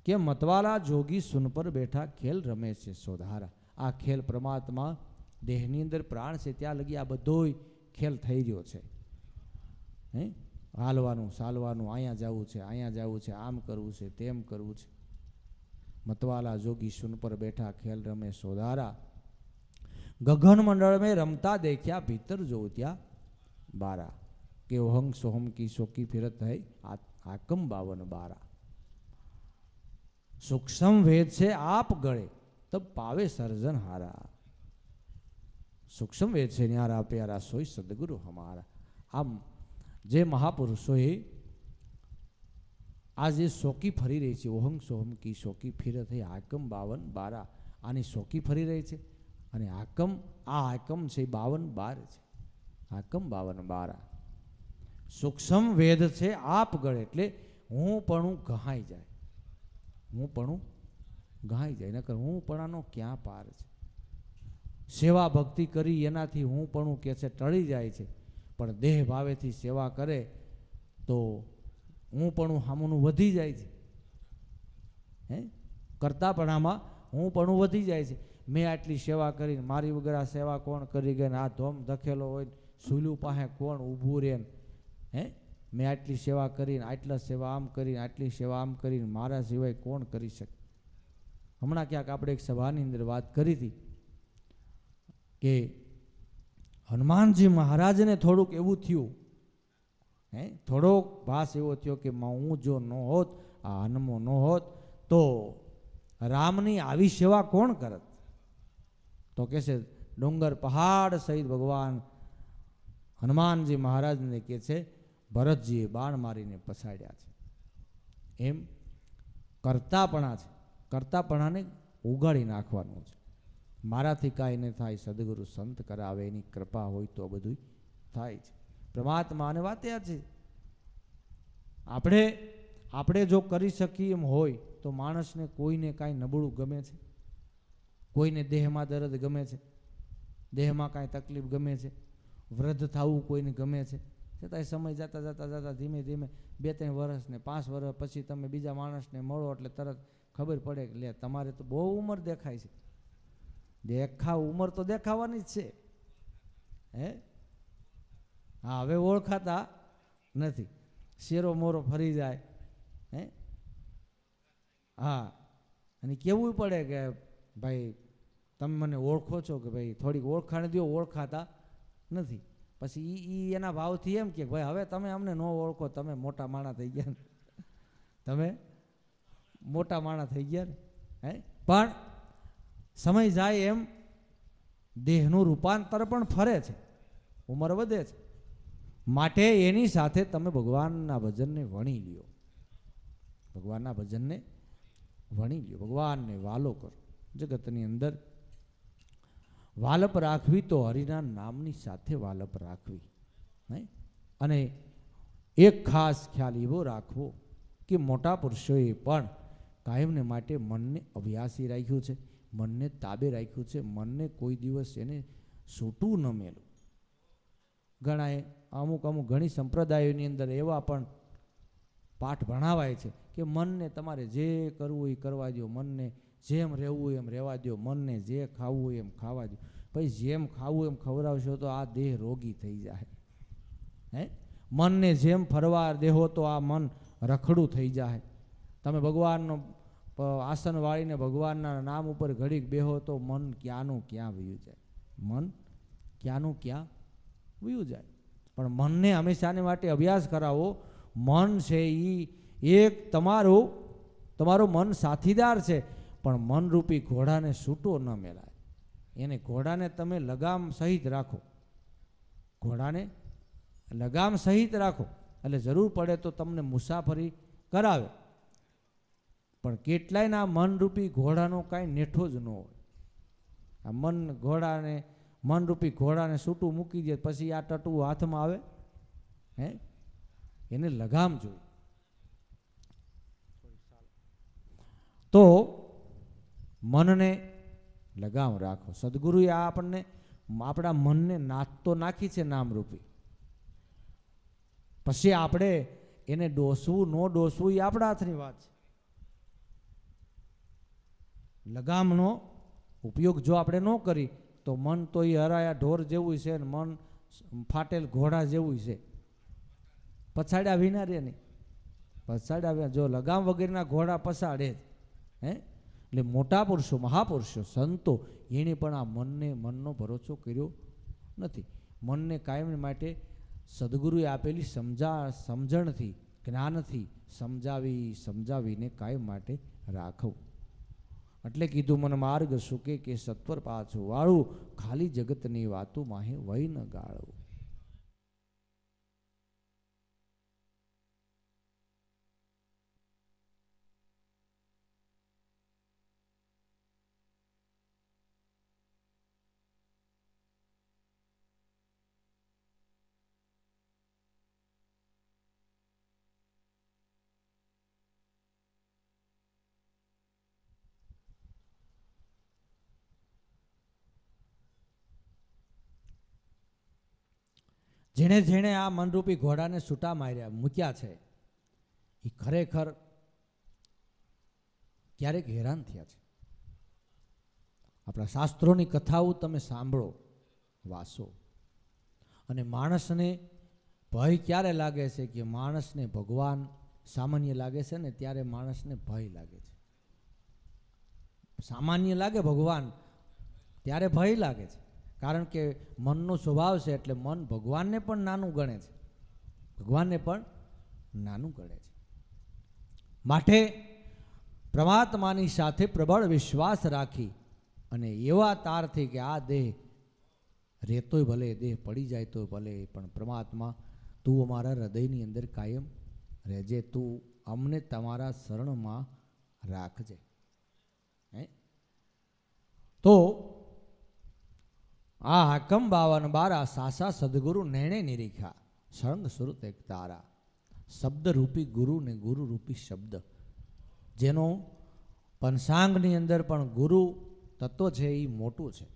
કે मतवाला जोगी सुन पर बैठा खेल रमे से सोधारा। आ खेल परमात्मा देहनी अंदर प्राण से त्या लगी आ बधोय खेल थई रह्यो छे। हालवानुं चालवानुं, आया जावुं छे, आया जावुं छे, आम करवुं छे, तेम करवुं छे। मतवाला जोगी सुन पर बैठा खेल रमे सोधारा। गगन मंडल में रमता देखा भीतर जोत्या बारा। के ओहंग सोहम की शोकी फिरत है आकम 52 बारा। सूक्ष्म वेद से आप गळे तब पावे सर्जन हारा। सूक्ष्म वेद से न्यारा प्यारा सोई सदगुरु हमारा। आम जे महापुरुषोए आज ये शोकी फरी रही है, ओहंग सोहम की शोकी फिरत है आकम 52 बारा। आनी शोकी फरी रही है અને આકમ, આ આકમ છે 52 બાર છે। આકમ 52 બારા। સૂક્ષ્મ વેદ છે આપ ગળે એટલે હું પણ ગહાઈ જાય, હું પણ ગહાઈ જાય। નકર હું પણાનો ક્યાં પાર છે। સેવા ભક્તિ કરી એનાથી હું પણ કે છે ટળી જાય છે, પણ દેહ ભાવેથી સેવા કરે તો હું પણ હામુનું વધી જાય છે। હે કરતાપણામાં હું પણ વધી જાય છે। मैं आटली सेवा करी, मारी वगैरह सेवा कोण करी गए, आ धोम धकेलो हो सूल्यू पाहे कोण ऊभू रे। हे મેં આટલી સેવા કરીને, આટલા સેવા આમ કરીને, આટલી સેવા આમ કરીને, મારા સિવાય કોણ કરી શકે? હમણાં ક્યાંક આપણે એક સભાની અંદર વાત કરી હતી કે હનુમાનજી મહારાજને થોડુંક એવું થયું, થોડોક ભાસ એવો થયો કે હું જો ન હોત, આ હનુમો ન હોત તો રામની આવી સેવા કોણ કરત? તો કે છે ડુંગર પહાડ સહિત ભગવાન હનુમાનજી મહારાજને કે છે ભરતજીએ બાણ મારીને પછાડ્યા છે. એમ કરતાપણા છે, કરતાપણાને ઉગાડી નાખવાનું છે. મારાથી કાંઈ ન થાય, સદગુરુ સંત કરાવે, એની કૃપા હોય તો બધું થાય છે. પરમાત્માને વાત આ છે, આપણે જો કરી શકીએ એમ હોય તો માણસને કોઈને કાંઈ નબળું ગમે છે? કોઈને દેહમાં દર્દ ગમે છે? દેહમાં કાંઈ તકલીફ ગમે છે? વૃદ્ધ થવું કોઈને ગમે છે? છતાંય સમય જતા જતા જતા ધીમે ધીમે 2-3 વર્ષ ને 5 વર્ષ પછી તમે બીજા માણસને મળો એટલે તરત ખબર પડે કે લે તમારે તો બહુ ઉંમર દેખાય છે. ઉંમર તો દેખાવાની જ છે. હા, હવે ઓળખાતા નથી, શેરો મોરો ફરી જાય. હા, અને કેવું પડે કે ભાઈ તમે મને ઓળખો છો કે ભાઈ થોડીક ઓળખાણ દો, ઓળખાતા નથી. પછી ઈ એના ભાવથી એમ કે ભાઈ હવે તમે અમને ન ઓળખો, તમે મોટા માણસ થઈ ગયા, તમે મોટા માણસ થઈ ગયા ને. પણ સમય જાય એમ દેહનું રૂપાંતર પણ ફરે છે, ઉંમર વધે છે. માટે એની સાથે તમે ભગવાનના ભજનને વણી લ્યો, ભગવાનના ભજનને વણી લ્યો, ભગવાનને વાલો કરો. જગતની અંદર વાલપ રાખવી તો હરિના નામની સાથે વાલપ રાખવી. અને એક ખાસ ખ્યાલ એવો રાખવો કે મોટા પુરુષોએ પણ કાયમને માટે મનને અભ્યાસી રાખ્યું છે, મનને તાબે રાખ્યું છે, મનને કોઈ દિવસ એને છૂટું ન મેલું. ઘણાએ અમુક ઘણી સંપ્રદાયોની અંદર એવા પણ પાઠ ભણાવાય છે કે મનને તમારે જે કરવું એ કરવા દો, મનને જેમ રહેવું એમ રહેવા દો, મનને જે ખાવું એમ ખાવા દો. પછી જેમ ખાવું એમ ખવડાવશો તો આ દેહ રોગી થઈ જાય. મનને જેમ ફરવા દેહો તો આ મન રખડું થઈ જાય. તમે ભગવાનનો આસન વાળીને ભગવાનના નામ ઉપર ઘડીક બેહો તો મન ક્યાંનું ક્યાં વયું જાય, મન ક્યાંનું ક્યાં વયું જાય. પણ મનને હંમેશાને માટે અભ્યાસ કરાવો. મન છે એ એક તમારું મન સાથીદાર છે, પણ મનરૂપી ઘોડાને છૂટો ન મેલાય. એને ઘોડાને તમે લગામ સહિત રાખો, ઘોડાને લગામ સહિત રાખો, એટલે જરૂર પડે તો તમને મુસાફરી કરાવે. પણ કેટલાયના મનરૂપી ઘોડાનો કાંઈ નેઠો જ ન હોય. આ મનરૂપી ઘોડાને છૂટું મૂકી દે પછી આ ટટું હાથમાં આવે, એને લગામ જોઈએ. તો મનને લગામ રાખો. સદગુરુએ આપણને આપણા મનને નાત તો નાખી છે નામરૂપી. પછી આપણે એને ડોસવું ન ડોસવું એ આપણા હાથની વાત છે. લગામનો ઉપયોગ જો આપણે ન કરી તો મન તો એ હરાયા ઢોર જેવું છે ને મન ફાટેલ ઘોડા જેવું છે, પછાડ્યા વિના રે નહીં. પછાડ્યા વિના જો લગામ વગેરેના ઘોડા પછાડે જ. એટલે મોટા પુરુષો, મહાપુરુષો, સંતો એણે પણ આ મનનો ભરોસો કર્યો નથી. મનને કાયમ માટે સદગુરુએ આપેલી સમજણથી, જ્ઞાનથી સમજાવીને કાયમ માટે રાખવું. એટલે કીધું મન માર્ગ સુકે કે સત્વર પાછું વાળું, ખાલી જગતની વાતો માહે વહી ન ગાળવું. જેણે જેણે આ મનરૂપી ઘોડાને છૂટા મૂક્યા છે એ ખરેખર ક્યારેક હેરાન થયા છે. આપણા શાસ્ત્રોની કથાઓ તમે સાંભળો, વાસો, અને માણસને ભય ક્યારે લાગે છે કે માણસને ભગવાન સામાન્ય લાગે છે ને ત્યારે માણસને ભય લાગે છે. સામાન્ય લાગે ભગવાન ત્યારે ભય લાગે છે, કારણ કે મનનો સ્વભાવ છે. એટલે મન ભગવાનને પણ નાનું ગણે છે, ભગવાનને પણ નાનું ગણે છે. માટે પરમાત્માની સાથે પ્રબળ વિશ્વાસ રાખી અને એવા તારથી કે આ દેહ રહેતોય ભલે, દેહ પડી જાય તો ભલે, પણ પરમાત્મા તું અમારા હૃદયની અંદર કાયમ રહેજે, તું અમને તમારા શરણમાં રાખજે. તો આ હાકમ 52 સાસા સદગુરુ નેણે નિરીખા સળંગ સુરત એક તારા. શબ્દ રૂપી ગુરુ ને ગુરુ રૂપી શબ્દ, જેનો પંચાંગની અંદર પણ ગુરુ તત્વ છે એ મોટું છે.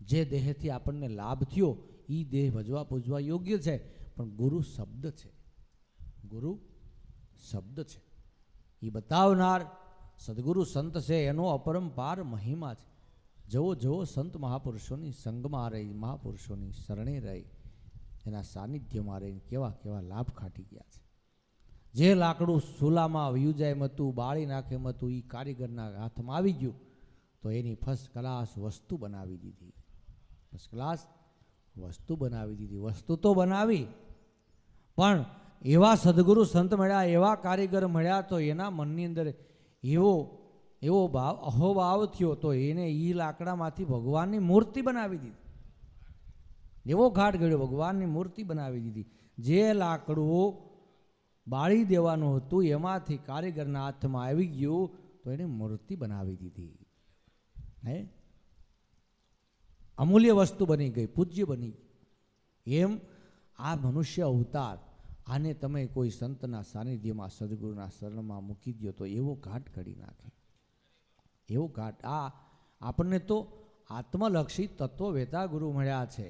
જે દેહથી આપણને લાભ થયો એ દેહ ભજવા પૂજવા યોગ્ય છે, પણ ગુરુ શબ્દ છે, ગુરુ શબ્દ છે. એ બતાવનાર સદગુરુ સંત છે, એનો અપરંપાર મહિમા છે. જવો જવો સંત મહાપુરુષોની સંગમાં રહી, મહાપુરુષોની શરણે રહી, એના સાનિધ્યમાં રહીને કેવા કેવા લાભ ખાટી ગયા છે. જે લાકડું ચૂલામાં વ્યુજાય મતું, બાળી નાખે મતું, એ કારીગરના હાથમાં આવી ગયું તો એની ફર્સ્ટ ક્લાસ વસ્તુ બનાવી દીધી, ફર્સ્ટ ક્લાસ વસ્તુ બનાવી દીધી. વસ્તુ તો બનાવી, પણ એવા સદગુરુ સંત મળ્યા, એવા કારીગર મળ્યા, તો એના મનની અંદર એવો ભાવ અહોભાવ થયો, તો એને એ લાકડામાંથી ભગવાનની મૂર્તિ બનાવી દીધી. એવો ઘાટ ઘડ્યો, ભગવાનની મૂર્તિ બનાવી દીધી. જે લાકડું બાળી દેવાનું હતું એમાંથી કારીગરના હાથમાં આવી ગયું તો એને મૂર્તિ બનાવી દીધી. હે, અમૂલ્ય વસ્તુ બની ગઈ, પૂજ્ય બની ગઈ. એમ આ મનુષ્ય અવતાર, આને તમે કોઈ સંતના સાનિધ્યમાં, સદગુરુના શરણમાં મૂકી દો તો એવો ઘાટ ઘડી નાખે, એવો ઘાટ. આ આપણને તો આત્મલક્ષી તત્વ વેતા ગુરુ મળ્યા છે,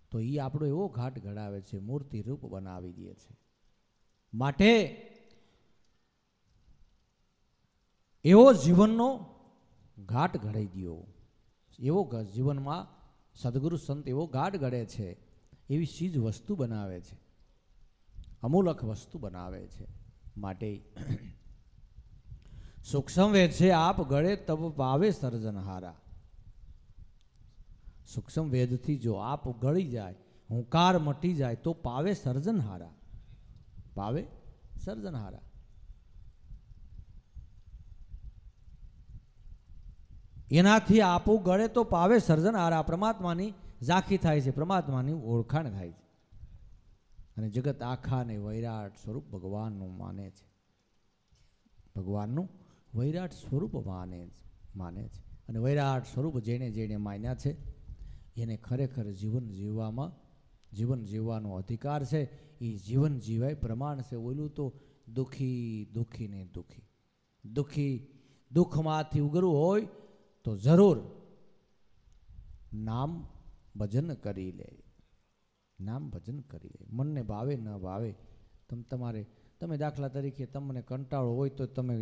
તો એ આપણો એવો ઘાટ ઘડાવે છે, મૂર્તિ રૂપ બનાવી દે છે. માટે એવો જીવનનો ઘાટ ઘડાઈ દો, એવો જીવનમાં સદગુરુ સંત એવો ઘાટ ઘડે છે, એવી ચીજ વસ્તુ બનાવે છે, અમૂલક વસ્તુ બનાવે છે. માટે સૂક્ષ્મ વેદ છે આપ ગળે તબ પાવે સર્જનહારા. સૂક્ષ્મ વેદથી જો આપ ગળી જાય, હુંકાર મટી જાય તો પાવે સર્જનહારા, પાવે સર્જનહારા. એનાથી આપું ગળે તો પાવે સર્જનહારા. પરમાત્માની ઝાંખી થાય છે, પરમાત્માની ઓળખાણ થાય છે. અને જગત આખાને વૈરાટ સ્વરૂપ ભગવાનનું માને છે, ભગવાનનું વૈરાટ સ્વરૂપ માને છે. અને વૈરાટ સ્વરૂપ જેણે જેણે માન્યા છે એને ખરેખર જીવન જીવવાનો અધિકાર છે. એ જીવન જીવાય પ્રમાણ છે. ઓલું તો દુઃખી દુઃખી ને દુઃખી, દુઃખી દુઃખમાંથી ઉગરવું હોય તો જરૂર નામ ભજન કરી લે, નામ ભજન કરી લે. મનને ભાવે ન ભાવે, તમે દાખલા તરીકે તમને કંટાળો હોય તો તમે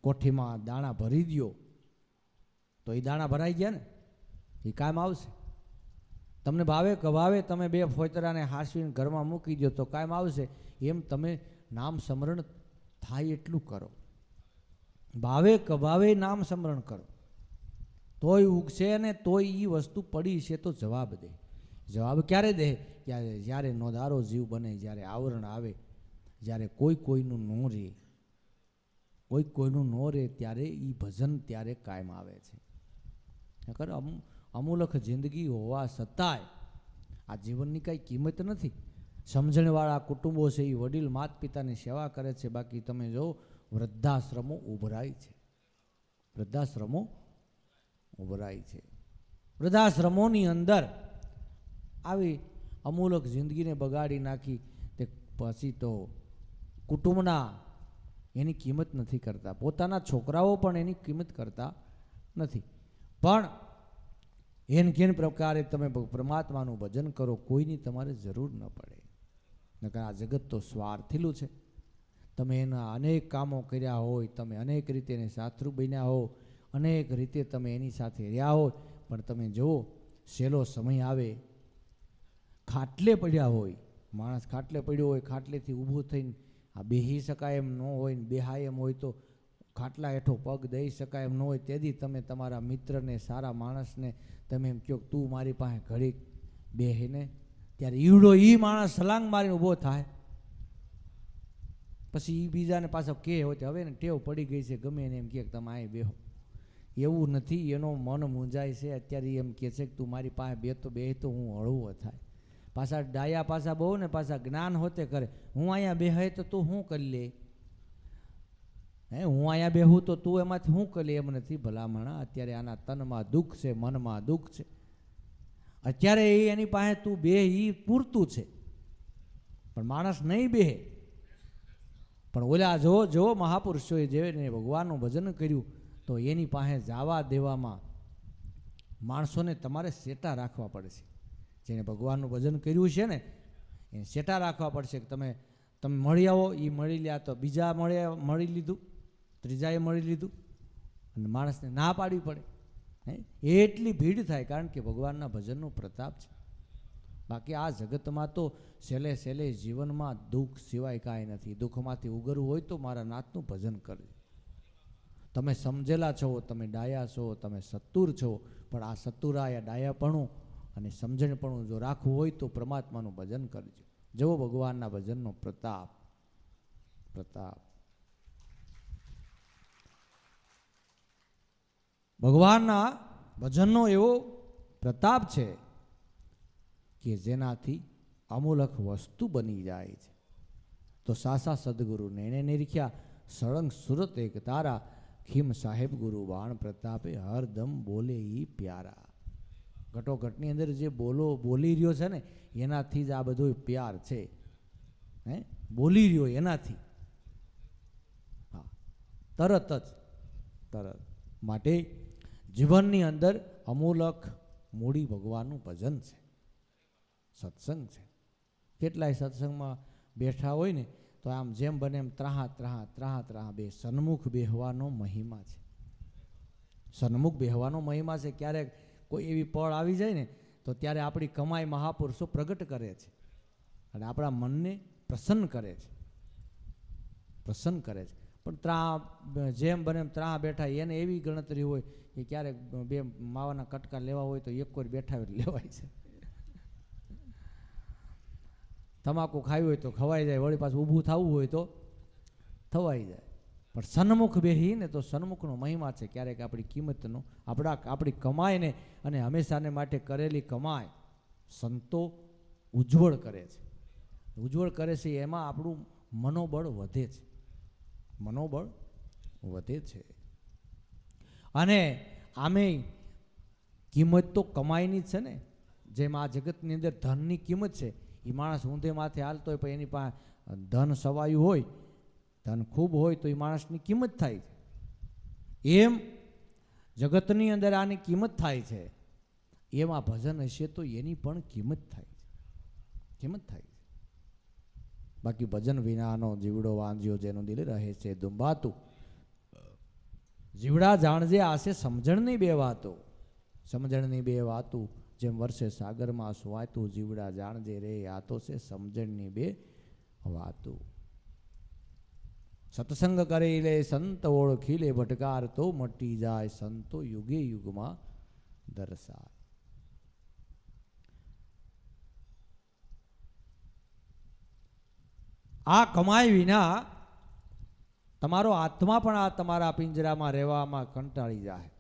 કોઠીમાં દાણા ભરી દો તો એ દાણા ભરાઈ ગયા ને, એ કામ આવશે. તમને ભાવે કે ભાવે તમે 2 ફોતરાને હાંસવીને ઘરમાં મૂકી દો તો કામ આવશે. એમ તમે નામ સ્મરણ થાય એટલું કરો, ભાવે કે ભાવે નામ સ્મરણ કરો, તોય ઉગશે ને તોય એ વસ્તુ પડી છે તો જવાબ દે. જવાબ ક્યારે દે? જ્યારે નોંધારો જીવ બને, જ્યારે આવરણ આવે, જ્યારે કોઈનું ન રહે, કોઈનું ન રહે, ત્યારે એ ભજન ત્યારે કાયમ આવે છે. ખરેખર અમૂલક જિંદગી હોવા છતાંય આ જીવનની કાંઈ કિંમત નથી. સમજણવાળા કુટુંબો છે એ વડીલ માતા પિતાની સેવા કરે છે, બાકી તમે જો વૃદ્ધાશ્રમો ઉભરાય છે, વૃદ્ધાશ્રમો ઉભરાય છે. વૃદ્ધાશ્રમોની અંદર આવી અમૂલક જિંદગીને બગાડી નાખી તે પછી તો કુટુંબના એની કિંમત નથી કરતા, પોતાના છોકરાઓ પણ એની કિંમત કરતા નથી. પણ કેન પ્રકારે તમે પરમાત્માનું ભજન કરો, કોઈની તમારે જરૂર ન પડે. નકર આ જગત તો સ્વાર્થીલું છે. તમે એના અનેક કામો કર્યા હોય, તમે અનેક રીતે એને સાથરૂપ બન્યા હો, અનેક રીતે તમે એની સાથે રહ્યા હોય, પણ તમે જુઓ સહેલો સમય આવે, ખાટલે પડ્યા હોય માણસ ખાટલે પડ્યો હોય, ખાટલેથી ઊભું થઈને આ બેહી શકાય એમ ન હોય ને બેહાય એમ હોય તો ખાટલા હેઠો પગ દઈ શકાય એમ ન હોય, તેથી તમે તમારા મિત્રને, સારા માણસને તમે એમ કહો તું મારી પાસે ઘડીક બેહીને, ત્યારે ઈવડો એ માણસ સલાંગ મારીને ઊભો થાય. પછી એ બીજાને પાછો કે હોય તો હવે ને ટેવ પડી ગઈ છે, ગમે એને એમ કહે તમે અહીં બેહો. એવું નથી, એનો મન મૂંઝાય છે. અત્યારે એમ કહે છે કે તું મારી પાસે બે તો હું હળવો થાય. પાછા ડાયા પાછા બહુ ને પાછા જ્ઞાન હોતે કરે, હું અહીંયા બેહાય તો તું શું કરી લે, હે હું અહીંયા બેહું તો તું એમાંથી શું કરી લે, એમ નથી ભલામણા. અત્યારે આના તનમાં દુઃખ છે, મનમાં દુઃખ છે. અત્યારે એની પાસે તું બે એ પૂરતું છે, પણ માણસ નહીં બેહે. પણ ઓલા જો મહાપુરુષોએ જેને ભગવાનનું ભજન કર્યું તો એની પાસે જવા દેવામાં માણસોને તમારે સેટા રાખવા પડશે. જેને ભગવાનનું ભજન કર્યું છે ને એને સેટા રાખવા પડશે કે તમે મળી આવો. એ મળી લ્યા તો બીજા મળી લીધું, ત્રીજાએ મળી લીધું, અને માણસને ના પાડવી પડે. એટલી ભીડ થાય, કારણ કે ભગવાનના ભજનનો પ્રતાપ છે. બાકી આ જગતમાં તો છેલ્લે જીવનમાં દુઃખ સિવાય કાંઈ નથી. દુઃખમાંથી ઉગરવું હોય તો મારા નાથનું ભજન કરજો. તમે સમજેલા છો, તમે ડાયા છો, તમે સતુર છો, પણ આ સતુરાયા ડાયાપણું અને સમજણપણું જો રાખવું હોય તો પરમાત્માનું ભજન કરજો. જુઓ ભગવાનના ભજનનો પ્રતાપ. ભગવાનના ભજનનો એવો પ્રતાપ છે કે જેનાથી અમૂલક વસ્તુ બની જાય છે. તો સાસા સદગુરુને એને નિરીખ્યા સળંગ સુરત એક તારા, ખીમ સાહેબ ગુરુ બાણ પ્રતાપે હરદમ બોલે ઈ પ્યારા. ઘટોઘટની અંદર જે બોલી રહ્યો છે ને એનાથી જ આ બધો પ્યાર છે. બોલી રહ્યો એનાથી, હા, તરત માટે જીવનની અંદર અમૂલક મૂડી ભગવાનનું ભજન છે, સત્સંગ છે. કેટલાય સત્સંગમાં બેઠા હોય ને તો આમ જેમ બને એમ ત્રાહા બે સન્મુખ બેહવાનો મહિમા છે. સન્મુખ બેહવાનો મહિમા છે. ક્યારેક કોઈ એવી પળ આવી જાય ને તો ત્યારે આપણી કમાઈ મહાપુરુષો પ્રગટ કરે છે અને આપણા મનને પ્રસન્ન કરે છે. પણ જેમ બને એમ ત્રાહ બેઠા એને એવી ગણતરી હોય કે ક્યારેક બે માવાના કટકા લેવા હોય તો એક કોઈ બેઠા હોય લેવાય છે. તમાકુ ખાવી હોય તો ખવાઈ જાય, વળી પાછું ઊભું થવું હોય તો થવાઈ જાય. પણ સન્મુખ બેહીને તો સન્મુખનો મહિમા છે. ક્યારેક આપણી કિંમતનો આપણી કમાઈને અને હંમેશાને માટે કરેલી કમાઈ સંતો ઉજ્જવળ કરે છે. એમાં આપણું મનોબળ વધે છે. અને આમે કિંમત તો કમાઈની જ છે ને. જેમ આ જગતની અંદર ધનની કિંમત છે, એ માણસ ઊંધે માથે હાલતો હોય પણ એની પાસે ધન સવાયું હોય, ધન ખૂબ હોય તો એ માણસની કિંમત થાય છે. એમ જગતની અંદર આની કિંમત થાય છે, એમ આ ભજન હશે તો એની પણ કિંમત થાય છે. બાકી ભજન વિનાનો જીવડો વાંજ્યો જેનું દિલ રહે છે દુંબાતું. જીવડા જાણજે આશે સમજણની બે વાતો, જેમ વર્ષે સાગરમાં સુવાતું. જીવડા જાણજે રે આ તો છે સમજણની બે વાતો. સત્સંગ કરી લે સંત ઓળખી લે, ભટકાર તો મટી જાય સંતો યુગે યુગમાં દર્શાય. આ કમાઈ વિના તમારો આત્મા પણ આ તમારા પિંજરામાં રહેવામાં કંટાળી જાય.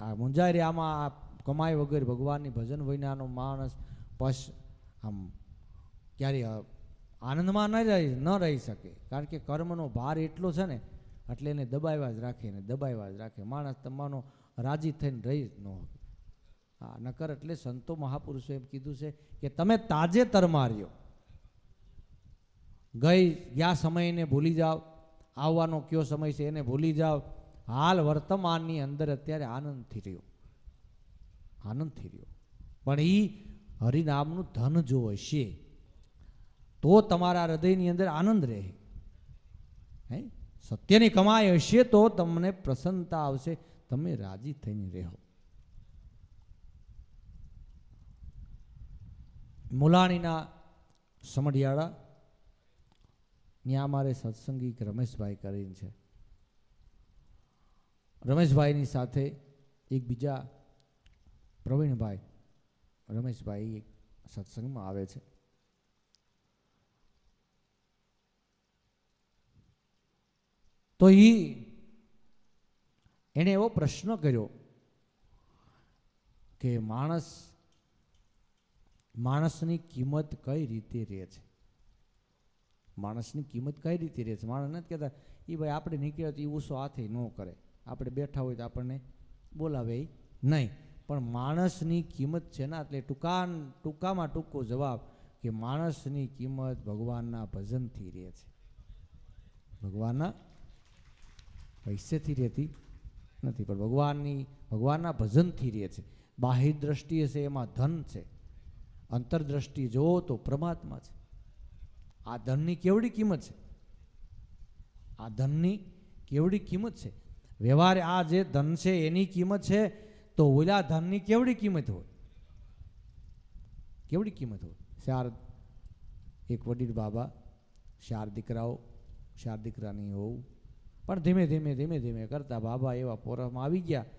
આ મુંજાઈ આમાં આ કમાઈ વગર ભગવાનની ભજન વિનાનો માણસ આમ ક્યારે આનંદમાં ન રહી શકે. કારણ કે કર્મનો ભાર એટલો છે ને, એટલે એને દબાવ્યા જ રાખે. માણસ તમારો રાજી થઈને રહી જ ન શકે. હા, નકર એટલે સંતો મહાપુરુષો એમ કીધું છે કે તમે તાજેતરમાં રહ્યો. ગયા સમયને ભૂલી જાઓ, આવવાનો કયો સમય છે એને ભૂલી જાઓ. હાલ વર્તમાનની અંદર અત્યારે આનંદથી રહ્યો. પણ એ હરિનામનું ધન જો હશે તો તમારા હૃદયની અંદર આનંદ રહે. સત્યની કમાઈ હશે તો તમને પ્રસન્નતા આવશે, તમે રાજી થઈને રહો. મુલાણીના સમઢિયાળા, ત્યાં અમારે સત્સંગી રમેશભાઈ કરીને છે. રમેશભાઈની સાથે એક બીજા પ્રવીણભાઈ, રમેશભાઈ સત્સંગમાં આવે છે. તો એને એવો પ્રશ્ન કર્યો કે માણસની કિંમત કઈ રીતે રહે છે? માણસની કિંમત કઈ રીતે રહે છે? માણસ નથી કહેતા એ ભાઈ આપણે નીકળ્યા તો એ ઉસો હાથે ન કરે, આપણે બેઠા હોય તો આપણને બોલાવે નહીં. પણ માણસની કિંમત છે ને, એટલે ટૂંકામાં ટૂંકો જવાબ કે માણસની કિંમત ભગવાનના ભજનથી રહે છે. ભગવાનના પૈસેથી રહેતી નથી, પણ ભગવાનના ભજનથી રહે છે. બાહ્ય દ્રષ્ટિએ છે એમાં ધન છે, અંતરદ્રષ્ટિએ જોવો તો પરમાત્મા છે. આ ધનની કેવડી કિંમત છે? આ ધનની કેવડી કિંમત છે? વ્યવહારે આ જે ધન છે એની કિંમત છે, તો ઓલા ધનની કેવડી કિંમત હોય? કેવડી કિંમત હોય? 4 એક વડીલ બાબા, 4 દીકરાઓ, 4 દીકરાની હોવું, પણ ધીમે ધીમે કરતા બાબા એવા પોરમાં આવી ગયા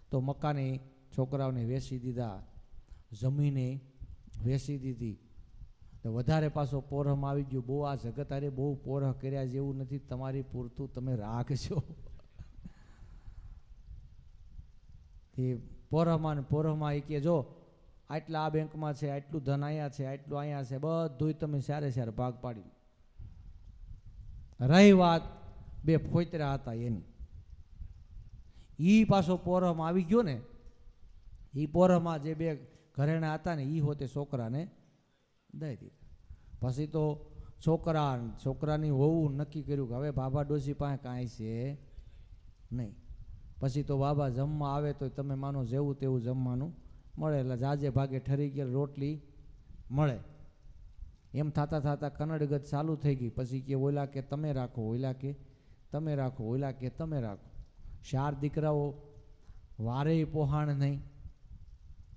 તો મકાને છોકરાઓને વેચી દીધા, જમીને વેચી દીધી. તો વધારે પાછો પોરમાં આવી ગયો, બહુ આ જગત આરે બહુ પોરહ કર્યા જેવું નથી, તમારી પૂરતું તમે રાખજો. એ પોરહમાં એ કે જો આટલા આ બેંકમાં છે, આટલું ધન અહીંયા છે, આટલું અહીંયા છે, બધું તમે સારે ભાગ પાડી. રહી વાત 2 ફોતરા હતા એની, એ પાછો પોરમાં આવી ગયો ને, એ પોરમાં જે 2 ઘરેણા હતા ને એ હોતે છોકરાને દઈ દીધા. પછી તો છોકરાની વહુ નક્કી કર્યું કે હવે બાબા ડોશી પાસે કાંઈ છે નહીં. પછી તો બાબા જમવા આવે તો તમે માનો જેવું તેવું જમવાનું મળે, એટલે જાજે ભાગે ઠરી ગયેલ રોટલી મળે. એમ થતા કનડગત ચાલુ થઈ ગઈ. પછી કે ઓલા કે તમે રાખો, ઓલા કે તમે રાખો, ઓલા કે તમે રાખો. 4 દીકરાઓ વારે પોહાણ નહીં,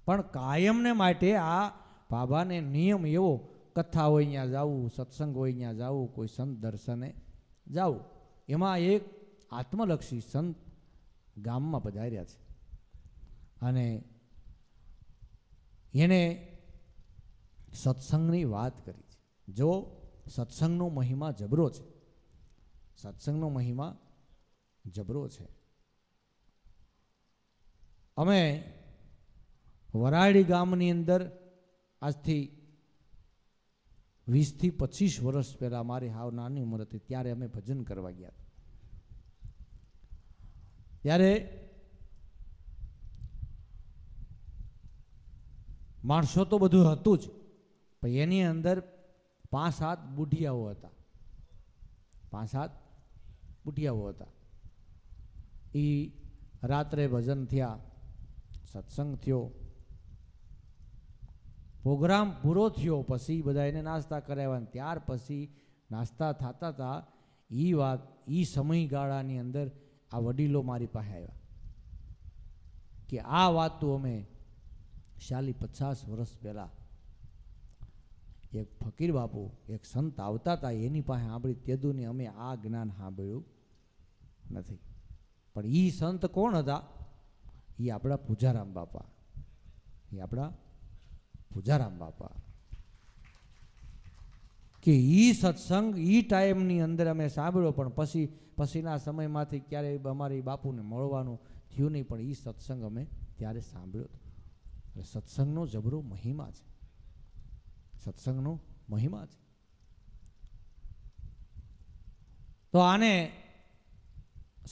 પણ કાયમને માટે આ બાબાને નિયમ એવો, કથા હોય અહીંયા જવું, સત્સંગ હોય અહીંયા જવું, કોઈ સંત દર્શને જવું. એમાં એક આત્મલક્ષી સંત ગામમાં પધાર્યા છે અને એને સત્સંગની વાત કરી છે. જો સત્સંગનો મહિમા જબરો છે, સત્સંગનો મહિમા જબરો છે. અમે વરાડી ગામની અંદર આજથી 20 થી 25 વર્ષ પહેલાં, મારી હાવ નાની ઉંમર હતી ત્યારે અમે ભજન કરવા ગયા. ત્યારે માણસો તો બધું હતું જ, પણ એની અંદર 5-7 બુઢિયાઓ હતા. 5-7 બુઢિયાઓ હતા. એ રાત્રે ભજન થયા, સત્સંગ થયો, પ્રોગ્રામ પૂરો થયો, પછી બધા એને નાસ્તા કરાવ્યા. ત્યાર પછી નાસ્તા થતા હતા એ સમયગાળાની અંદર આ વડીલો મારી પાસે આવ્યા કે આ વાત તો અમે 40-50 વર્ષ પહેલાં એક ફકીર બાપુ, એક સંત આવતા હતા, એની પાસે સાંભળી, તેદુની અમે આ જ્ઞાન સાંભળ્યું નથી. પણ એ સંત કોણ હતા? એ આપણા પૂજારામ બાપા, એ આપણા પૂજારામ બાપા. કે એ સત્સંગ એ ટાઈમની અંદર અમે સાંભળ્યો, પણ પછીના સમયમાંથી ક્યારેય અમારી બાપુને મળવાનું થયું નહીં, પણ એ સત્સંગ અમે ત્યારે સાંભળ્યો હતો. એટલે સત્સંગનો જબરો મહિમા છે, સત્સંગનો મહિમા છે. તો આને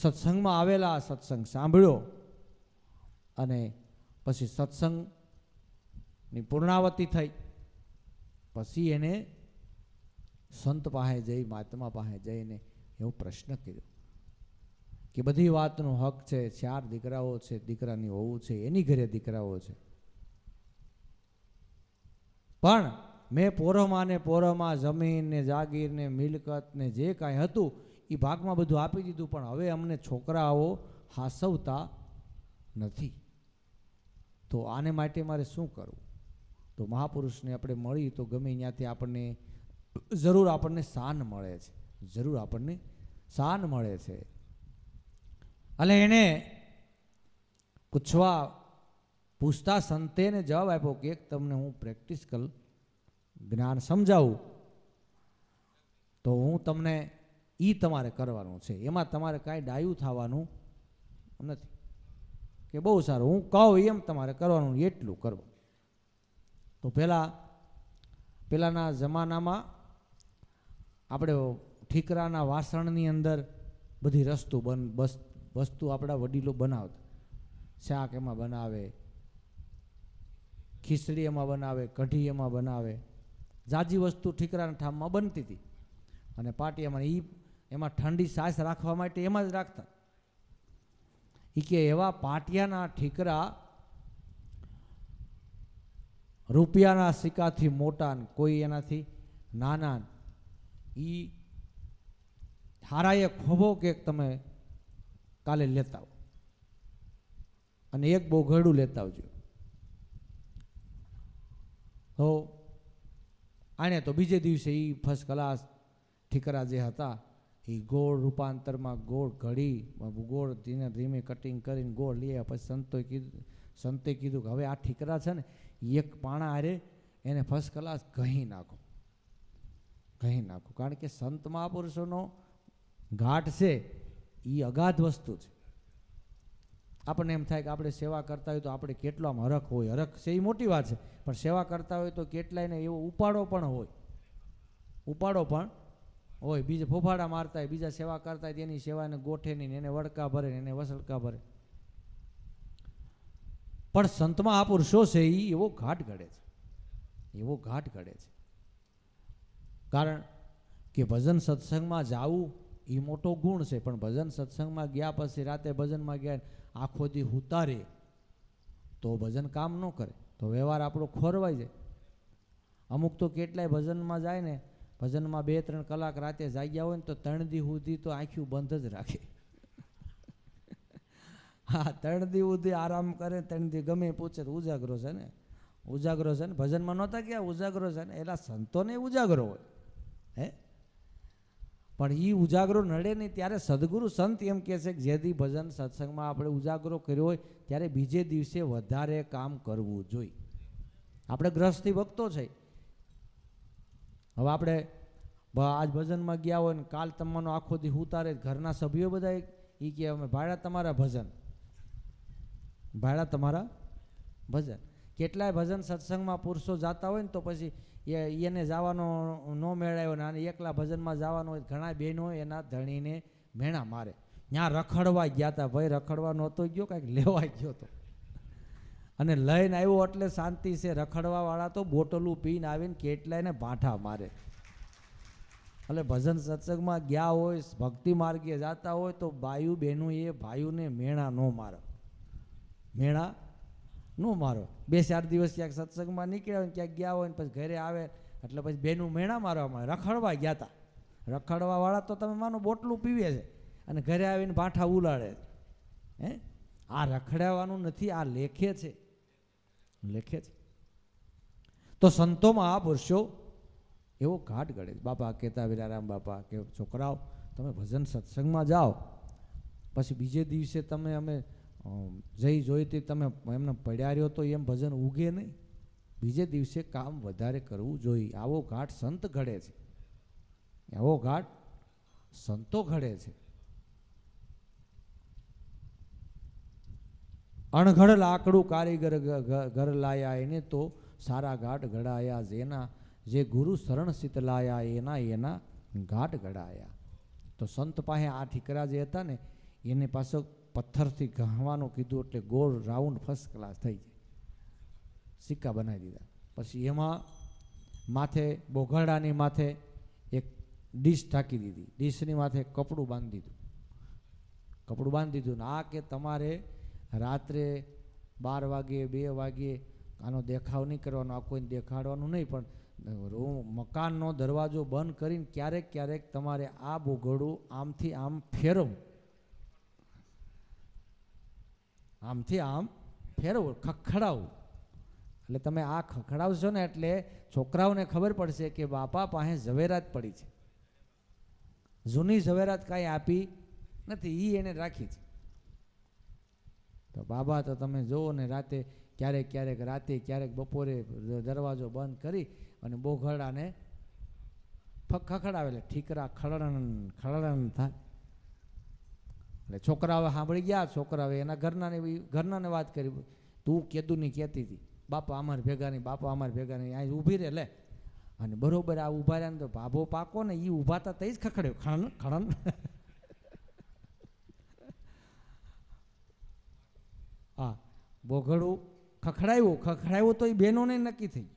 સત્સંગમાં આવેલા, સત્સંગ સાંભળ્યો અને પછી સત્સંગની પૂર્ણાવતી થઈ. પછી એને સંત પાસે જઈ, મહાત્મા પાસે જઈને એવો પ્રશ્ન કર્યો કે બધી વાતનો હક છે, 4 દીકરાઓ છે, દીકરાની વહુ છે, એની ઘરે દીકરાઓ છે, પણ મેં પોરમાં જમીન ને જાગીર ને મિલકત ને જે કાંઈ હતું એ ભાગમાં બધું આપી દીધું, પણ હવે અમને છોકરાઓ હાસવતા નથી. તો આને માટે મારે શું કરવું? તો મહાપુરુષને આપણે મળી તો ગમે ત્યાંથી આપણને જરૂર આપણને શાન મળે છે, જરૂર આપણને શાન મળે છે. અને એને પૂછતા સંતેને જવાબ આપ્યો કે તમને હું પ્રેક્ટિકલ જ્ઞાન સમજાવું તો હું તમને તમારે કરવાનું છે, એમાં તમારે કાંઈ ડાયું થવાનું નથી, કે બહુ સારું હું કહું એમ તમારે કરવાનું, એટલું કરવું. તો પહેલાંના જમાનામાં આપણે ઠીકરાના વાસણની અંદર બધી વસ્તુ આપણા વડીલો બનાવતા. શાક એમાં બનાવે, ખીચડી એમાં બનાવે, કઢી એમાં બનાવે, જાજી વસ્તુ ઠીકરાના ઠામમાં બનતી હતી. અને પાટિયામાં એમાં ઠંડી છાશ રાખવા માટે એમાં જ રાખતા. કે એવા પાટિયાના ઠીકરા રૂપિયાના સિક્કાથી મોટા ને કોઈ એનાથી નાના, હારાએ ખોબો કે તમે કાલે લેતા આવો અને એક બોઘડું લેતા આવજો. તો આને તો બીજે દિવસે ફર્સ્ટ ક્લાસ ઠીકરા જે હતા એ ગોળ રૂપાંતરમાં ગોળ ઘડી ગોળ ધીમે ધીમે કટિંગ કરીને ગોળ લઈ આવ્યા. પછી સંતે કીધું કે હવે આ ઠીકરા છે ને એક પાણા હારે એને ફર્સ્ટ ક્લાસ ઘહી નાખો. કારણ કે સંત મહાપુરુષોનો ઘાટ છે એ અગાધ વસ્તુ છે. આપણને એમ થાય કે આપણે સેવા કરતા હોય તો આપણે કેટલો આમ હરખ હોય, હરખ છે એ મોટી વાત છે, પણ સેવા કરતા હોય તો કેટલાયને એવો ઉપાડો પણ હોય. બીજે ફોફાડા મારતા હોય, બીજા સેવા કરતા હોય તેની સેવાને ગોઠે નહીં, એને વડકા ભરે એને વસડકા ભરે. પણ સંત મહાપુરુષો છે એ એવો ઘાટ ઘડે છે. કારણ કે ભજન સત્સંગમાં જાવું એ મોટો ગુણ છે, પણ ભજન સત્સંગમાં ગયા પછી રાતે ભજનમાં ગયા આખો દી ઉતારે તો ભજન કામ ન કરે, તો વ્યવહાર આપણો ખોરવાઈ જાય. અમુક તો કેટલાય ભજનમાં જાય ને, ભજનમાં 2-3 કલાક રાતે જાગ્યા હોય ને તો 3 દી સુધી તો આંખ્યું બંધ જ રાખે. હા, 3 દી સુધી આરામ કરે, 3 દી ગમે પૂછે તો ઉજાગરો છે ને ભજનમાં નહોતા ગયા ઉજાગરો છે ને, એલા સંતોને ઉજાગરો હોય હે, પણ એ ઉજાગરો નડે નહીં. ત્યારે સદગુરુ સંત એમ કહે છે કે જેથી ભજન સત્સંગમાં આપણે ઉજાગરો કર્યો હોય ત્યારે બીજે દિવસે વધારે કામ કરવું જોઈએ. આપણે ગ્રસ્તી ભક્તો છે, હવે આપણે આજ ભજનમાં ગયા હોય ને કાલ તમારો આખો દી ઉતારે, ઘરના સભ્યો બધા એ કે અમે ભાડા તમારા ભજન. કેટલાય ભજન સત્સંગમાં પુરુષો જતા હોય ને તો પછી એને જવાનો ન મેળાયો ને એકલા ભજનમાં જવાનું હોય, ઘણા બહેનો એના ધણીને મેણા મારે. ત્યાં રખડવા ગયા હતા, ભાઈ રખડવા નહોતો ગયો, કાંઈક લેવા ગયો હતો અને લઈને આવ્યો એટલે શાંતિ છે. રખડવાવાળા તો બોટલું પીને આવીને કેટલાયને ભાંઠા મારે. એટલે ભજન સત્સંગમાં ગયા હોય, ભક્તિ માર્ગે જતા હોય તો બાયુ બહેનો એ ભાઈઓને મેણા ન મારો. 2-4 દિવસ ક્યાંક સત્સંગમાં નીકળ્યા હોય, ક્યાંક ગયા હોય ને પછી ઘરે આવે એટલે પછી બેનું મેણા મારવામાં રખડવા ગયા હતા. રખડવાવાળા તો તમે માનો બોટલું પીવે છે અને ઘરે આવીને ભાંઠા ઉલાડે છે. આ રખડાવવાનું નથી, આ લેખે છે. તો સંતોમાં આ પુરુષો એવો ઘાટ ઘડે. બાપા કહેતા વીરારામ બાપા કે છોકરાઓ તમે ભજન સત્સંગમાં જાઓ પછી બીજે દિવસે અમે જોઈતી તમે એમને પડ્યા રહ્યો તો એમ ભજન ઉગે નહીં, બીજે દિવસે કામ વધારે કરવું જોઈએ. આવો ઘાટ સંત ઘડે છે, આવો ઘાટ સંતો ઘડે છે. અણઘડ લાકડું કારીગર ઘર લાયા એને તો સારા ઘાટ ઘડાયા, જેના જે ગુરુ શરણ સિત લાયા એના ઘાટ ઘડાયા. તો સંત પાસે આ ઠીકરા જે હતા ને એને પાછો પથ્થરથી ઘાવાનું કીધું એટલે ગોળ રાઉન્ડ ફર્સ્ટ ક્લાસ થઈ જાય, સિક્કા બનાવી દીધા. પછી એમાં માથે બોઘડાની માથે એક ડીશ ઢાંકી દીધી, ડીશની માથે કપડું બાંધી દીધું ને આ કે તમારે રાત્રે 12 વાગે 2 વાગે આનો દેખાવ નહીં કરવાનો, આ કોઈને દેખાડવાનું નહીં, પણ મકાનનો દરવાજો બંધ કરીને ક્યારેક તમારે આ બોઘડું આમથી આમ ફેરવવું, ખખડાવવું. એટલે તમે આ ખખડાવશો ને એટલે છોકરાઓને ખબર પડશે કે બાપા પાસે ઝવેરાત પડી છે, જૂની ઝવેરાત કાંઈ આપી નથી, એ એને રાખી છે. તો બાબા તો તમે જુઓ ને રાતે ક્યારેક ક્યારેક રાતે ક્યારેક બપોરે દરવાજો બંધ કરી અને બોઘડાને ખખડાવે એટલે ઠીકરા ખળણ ખળણ થાય. એટલે છોકરાઓ સાંભળી ગયા, છોકરાઓએ એના ઘરનાને વાત કરી, તું કેદુની કહેતી હતી બાપા અમારી ભેગા નહીં, બાપા અમારી ભેગા નહીં, અહીં ઊભી રહે લે. અને બરોબર આ ઊભા રહ્યા ને તો ભાભો પાકો ને એ ઊભા હતા તે જ ખખડ્યો, ખણ ખણ. હા, બોઘડું ખખડાવ્યું તો એ બહેનોને નક્કી થઈ,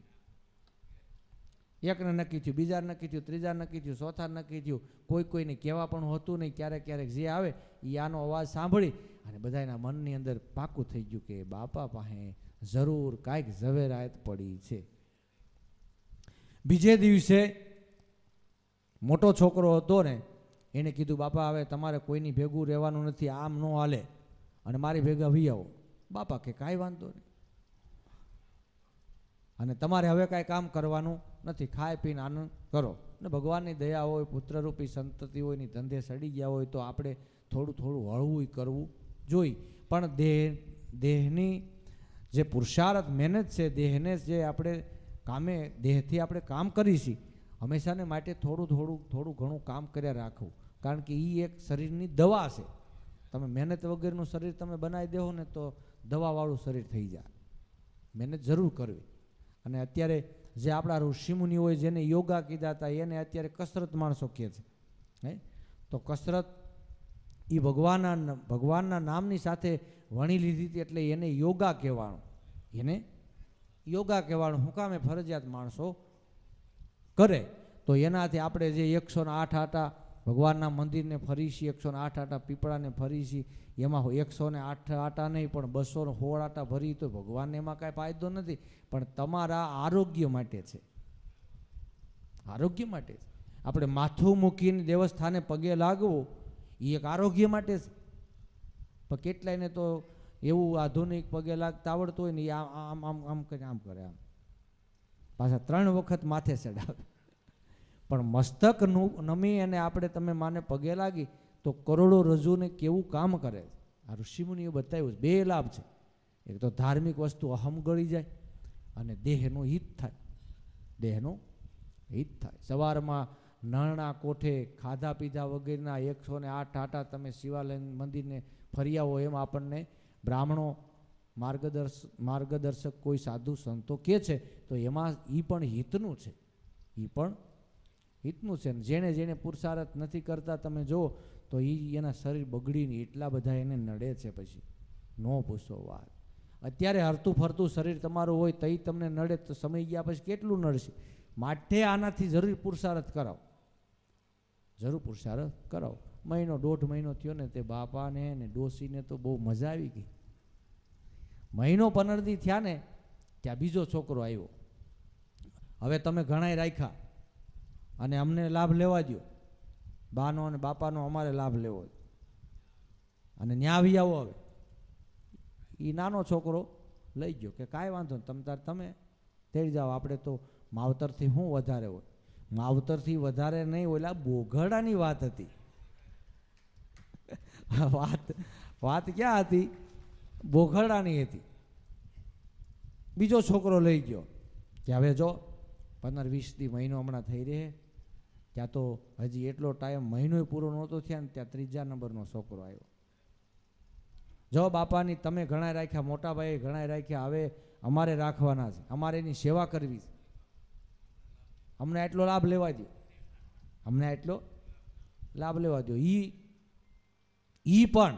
એકને નક્કી થયું, બીજાને નક્કી થયું, ત્રીજાને નક્કી થયું, ચોથા નક્કી થયું, કોઈને કહેવા પણ હોતું નહીં. ક્યારેક ક્યારેક જે આવે એ આનો અવાજ સાંભળી અને બધાના મનની અંદર પાકું થઈ ગયું કે બાપા પાસે જરૂર કાંઈક ઝવેરાત પડી છે. બીજે દિવસે મોટો છોકરો હતો ને એને કીધું બાપા હવે તમારે કોઈની ભેગું રહેવાનું નથી, આમ ન હાલે અને મારી ભેગા વી આવો. બાપા કે કાંઈ વાંધો નહીં, અને તમારે હવે કાંઈ કામ કરવાનું નથી, ખાઈ પીને આનંદ કરો. ને ભગવાનની દયા હોય, પુત્રરૂપી સંતતિ હોય ની ધંધે સડી ગયા હોય તો આપણે થોડું થોડું હળવું કરવું જોઈએ. પણ દેહની જે પુરુષાર્થ મહેનત છે, દેહને જે આપણે દેહથી આપણે કામ કરીશી હંમેશાને માટે થોડું ઘણું કામ કર્યા રાખવું, કારણ કે એ એક શરીરની દવા છે. તમે મહેનત વગરનું શરીર તમે બનાવી દેવો ને તો દવાવાળું શરીર થઈ જાય. મહેનત જરૂર કરવી. અને અત્યારે જે આપણા ઋષિમુનિ હોય જેને યોગા કીધા હતા એને અત્યારે કસરત માણસો કહે છે. હે તો કસરત એ ભગવાનના નામની સાથે વણી લીધી હતી એટલે એને યોગા કહેવાનું. એને યોગા કહેવાનું શું કામે ફરજિયાત માણસો કરે. તો એનાથી આપણે જે 108 આટા ભગવાનના મંદિરને ફરીશી, 108 આટા પીપળાને ફરીશી, એમાં 108 આટા નહીં પણ 216 આટા ભરી તો ભગવાનને એમાં કાંઈ ફાયદો નથી, પણ તમારા આરોગ્ય માટે છે. આરોગ્ય માટે છે. આપણે માથું મૂકીને દેવસ્થાને પગે લાગવું એ એક આરોગ્ય માટે છે. પણ કેટલાયને તો એવું આધુનિક પગે લાગતા આવડતું હોય ને એ આમ આમ આમ કરે આમ પાછા 3 વખત માથે ચડાવે. પણ મસ્તક નમી અને આપણે તમે માને પગે લાગી તો કરોડો રજૂને કેવું કામ કરે. આ ઋષિમુનિએ બતાવ્યું છે. 2 લાભ છે. એક તો ધાર્મિક વસ્તુ અહમ ગળી જાય અને દેહનું હિત થાય. દેહનું હિત થાય. સવારમાં નળના કોઠે ખાધા પીધા વગેરેના 108 આટા તમે શિવાલય મંદિરને ફરી આવો એમ આપણને બ્રાહ્મણો માર્ગદર્શક કોઈ સાધુ સંતો કહે છે તો એમાં એ પણ હિતનું છે. એ પણ હિતનું છે. જેણે જેણે પુરુષાર્થ નથી કરતા તમે જુઓ તો એના શરીર બગડીને એટલા બધા એને નડે છે. પછી ન પૂછો વાત. અત્યારે હરતું ફરતું શરીર તમારું હોય તઈ તમને નડે તો સમય ગયા પછી કેટલું નડશે. માટે આનાથી જરૂર પુરુષાર્થ કરાવો. જરૂર પુરુષાર્થ કરાવો. 1.5 મહિનો થયો ને તે બાપાને ને ડોસીને તો બહુ મજા આવી ગઈ. 15 દી થયા ને ત્યાં બીજો છોકરો આવ્યો. હવે તમે ઘણાય રાખ્યા અને અમને લાભ લેવા દો. બાનો અને બાપાનો અમારે લાભ લેવો અને ન્યા આવી આવો. હવે એ નાનો છોકરો લઈ ગયો કે કાંઈ વાંધો નહીં તમે તેડી જાઓ. આપણે તો માવતરથી શું વધારે હોય. માવતરથી વધારે નહીં ઓલા બોઘડાની વાત હતી. વાત ક્યાં હતી? બોઘડાની હતી. બીજો છોકરો લઈ ગયો કે હવે જો 15-20 દી મહિનો હમણાં થઈ રહે ત્યાં તો હજી એટલો ટાઈમ મહિનો પૂરો નહોતો થયા ને ત્યાં 3જા નંબરનો છોકરો આવ્યો. જો બાપાની તમે ઘણા રાખ્યા, મોટા ભાઈએ ઘણા રાખ્યા, હવે અમારે રાખવાના છે, અમારે એની સેવા કરવી છે, અમને એટલો લાભ લેવા દો, અમને એટલો લાભ લેવા દો. ઈ પણ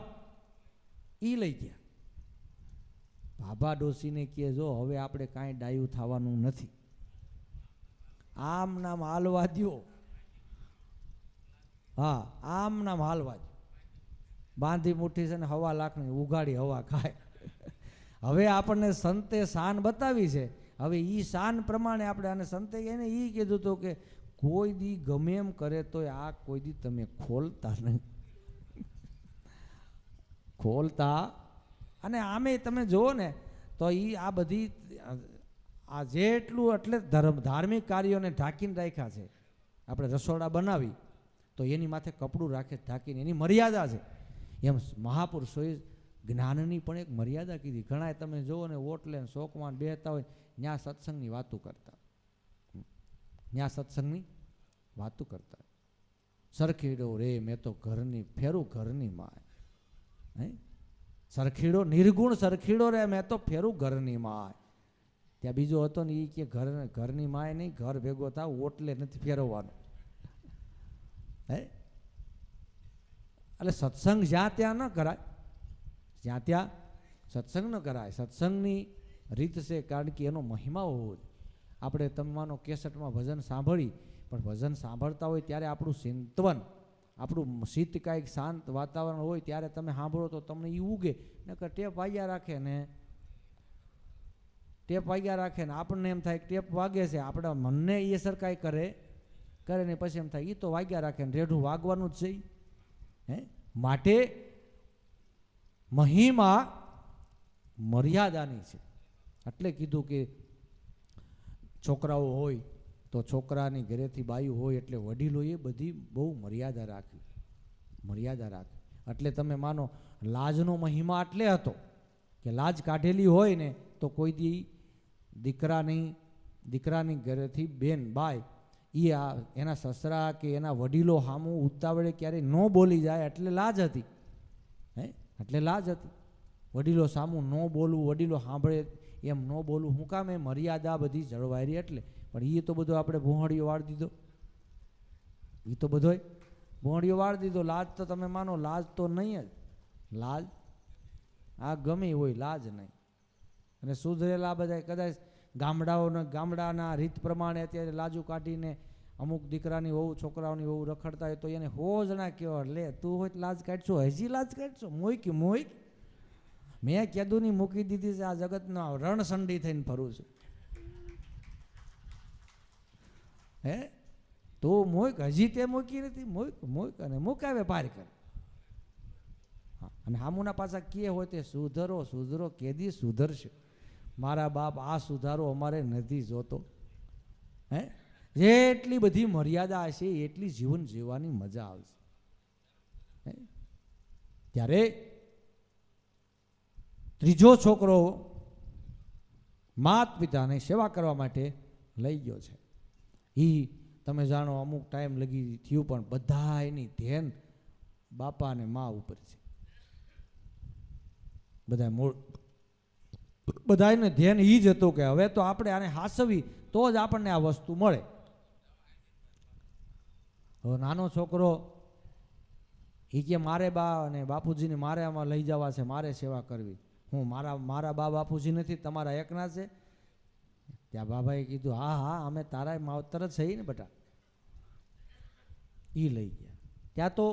ઈ લઈ ગયા. બાબા ડોસીને કહે જો હવે આપણે કાંઈ ડાયું થવાનું નથી, આમ નામ હાલવા દો. હા, આમ નામ હાલવા દો. બાંધી મુઠ્ઠી છે ને 1.25 લાખની ઉગાડી હવા ખાય. હવે આપણને સંતે શાન બતાવી છે. હવે એ શાન પ્રમાણે આપણે આને સંતે એને એ કીધું હતું કે કોઈ દી ગમે એમ કરે તો આ કોઈ દી તમે ખોલતા નહીં. ખોલતા. અને આમે તમે જુઓ ને તો આ બધી આ જેટલું એટલે ધાર્મિક કાર્યોને ઢાંકીને રાખ્યા છે. આપણે રસોડા બનાવી તો એની માથે કપડું રાખે ઢાંકીને, એની મર્યાદા છે. એમ મહાપુરુષોએ જ્ઞાનની પણ એક મર્યાદા કીધી. ઘણા તમે જુઓ ને ઓટલે શોકમાં બેહતા હોય ત્યાં સત્સંગની વાતો કરતા, ત્યાં સત્સંગની વાતો કરતા. સરખીડો રે મેં તો ઘરની ફેરું ઘરની માય, હે સરખીડો નિર્ગુણ સરખીડો રે મેં તો ફેરું ઘરની માય. ત્યાં બીજો હતો ને એ કે ઘરની માય નહીં, ઘર ભેગો થાવ ઓટલે નથી ફેરવવાનો. હે એટલે સત્સંગ જ્યાં ત્યાં ન કરાય, જ્યાં ત્યાં સત્સંગ ન કરાય. સત્સંગની રીત છે, કારણ કે એનો મહિમા હોવો જોઈએ. આપણે તમે માનો કેસેટમાં ભજન સાંભળી, પણ ભજન સાંભળતા હોય ત્યારે આપણું ચિંતવન, આપણું શીત કાંઈક શાંત વાતાવરણ હોય ત્યારે તમે સાંભળો તો તમને એ ઉગે. નકર ટેપ વાગ્યા રાખે ને ટેપ વાગ્યા રાખે ને આપણને એમ થાય કે ટેપ વાગે છે, આપણા મનને એ અસર કાંઈ કરે ને પછી એમ થાય એ તો વાગ્યા રાખે ને રેઢું વાગવાનું જ છે. હે માટે મહિમા મર્યાદાની છે. એટલે કીધું કે છોકરાઓ હોય તો છોકરાની ઘરેથી બાયું હોય એટલે વડીલોએ બધી બહુ મર્યાદા રાખી. એટલે તમે માનો લાજનો મહિમા એટલે હતો કે લાજ કાઢેલી હોય ને તો કોઈ દી દીકરાની ઘરેથી બેન બાય એના સસરા કે એના વડીલો સામું ઉતાવળે ક્યારેય ન બોલી જાય એટલે લાજ હતી. હે એટલે લાજ હતી. વડીલો સામું ન બોલવું, વડીલો સાંભળે એમ ન બોલવું. શું કામ? એ મર્યાદા બધી જળવાઈ રહી એટલે. પણ એ તો બધો આપણે ભોંહળીઓ વાળી દીધો, એ તો બધોય ભોંહળીઓ વાળી દીધો. લાજ તો તમે માનો લાજ તો નહીં જ. લાજ આ ગમે હોય, લાજ નહીં. અને સુધરેલા બધા કદાચ ગામડાના રીત પ્રમાણે અત્યારે લાજુ કાઢીને અમુક દીકરાની વહુ છોકરાઓની વહુ રખડતા હોય તો એને હો જણા કહેવા, લે તું હોય લાજ કાઢશો, હજી લાજ કાઢશો, મોઈક મેં કેદુની મૂકી દીધી છે. આ જગતના રણસંડી થઈને ફરું છું. હે તું મોઈક, હજી તે મૂકી નથી, મોઈક અને મૂકાવે પાર કરે. અને હામુના પાછા કે હોય તે સુધરો કેદી સુધરશે. મારા બાપ આ સુધારો અમારે નથી જોતો. હે જેટલી બધી મર્યાદા હશે એટલી જીવન જીવવાની મજા આવશે. ત્યારે ત્રીજો છોકરો માત પિતાને સેવા કરવા માટે લઈ ગયો છે. તમે જાણો અમુક ટાઈમ લગી થયું, પણ બધા એની ધ્યાન બાપા અને મા ઉપર છે. બધાને ધ્યાન એ જ હતું કે હવે તો આપણે આને હાસવી તો જ આપણને આ વસ્તુ મળે. હવે નાનો છોકરો એ કે મારે બા અને બાપુજીને મારે આમાં લઈ જવા છે, મારે સેવા કરવી. હું મારા બા બાપુજી નથી, તમારા એકના છે. ત્યાં બાબાએ કીધું હા અમે તારા માવતર જ છે ને બેટા. એ લઈ ગયા. ત્યાં તો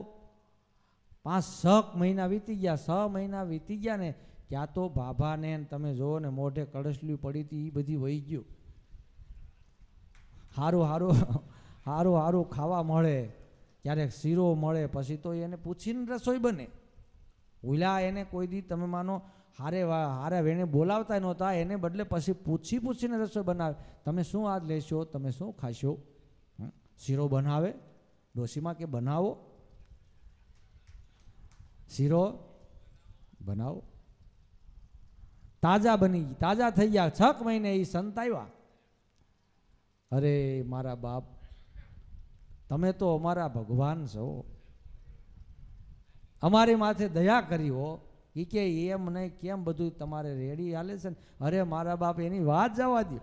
5-6 મહિના વીતી ગયા. 6 મહિના વીતી ગયા ને ત્યાં તો બાબાને તમે જોવો ને મોઢે કળશલી પડી હતી, એ બધી વહી ગયું. હારું ખાવા મળે, ક્યારેક શીરો મળે, પછી તો એને પૂછીને રસોઈ બને. ઓલા એને કોઈ દી તમે માનો હારે વેણે બોલાવતા નહોતા, એને બદલે પછી પૂછીને રસોઈ બનાવે. તમે શું આજ લેશો, તમે શું ખાશો? શીરો બનાવે, ડોશીમાં કે બનાવો, શીરો બનાવો. તાજા થઈ ગયા. 6 મહિને એ સંત આવ્યા. અરે મારા બાપ, તમે તો અમારા ભગવાન છો, અમારી માથે દયા કરી હો. એ કે એમ નહીં, કેમ બધું તમારે રેડી હાલે છે ને? અરે મારા બાપ એની વાત જવા દો.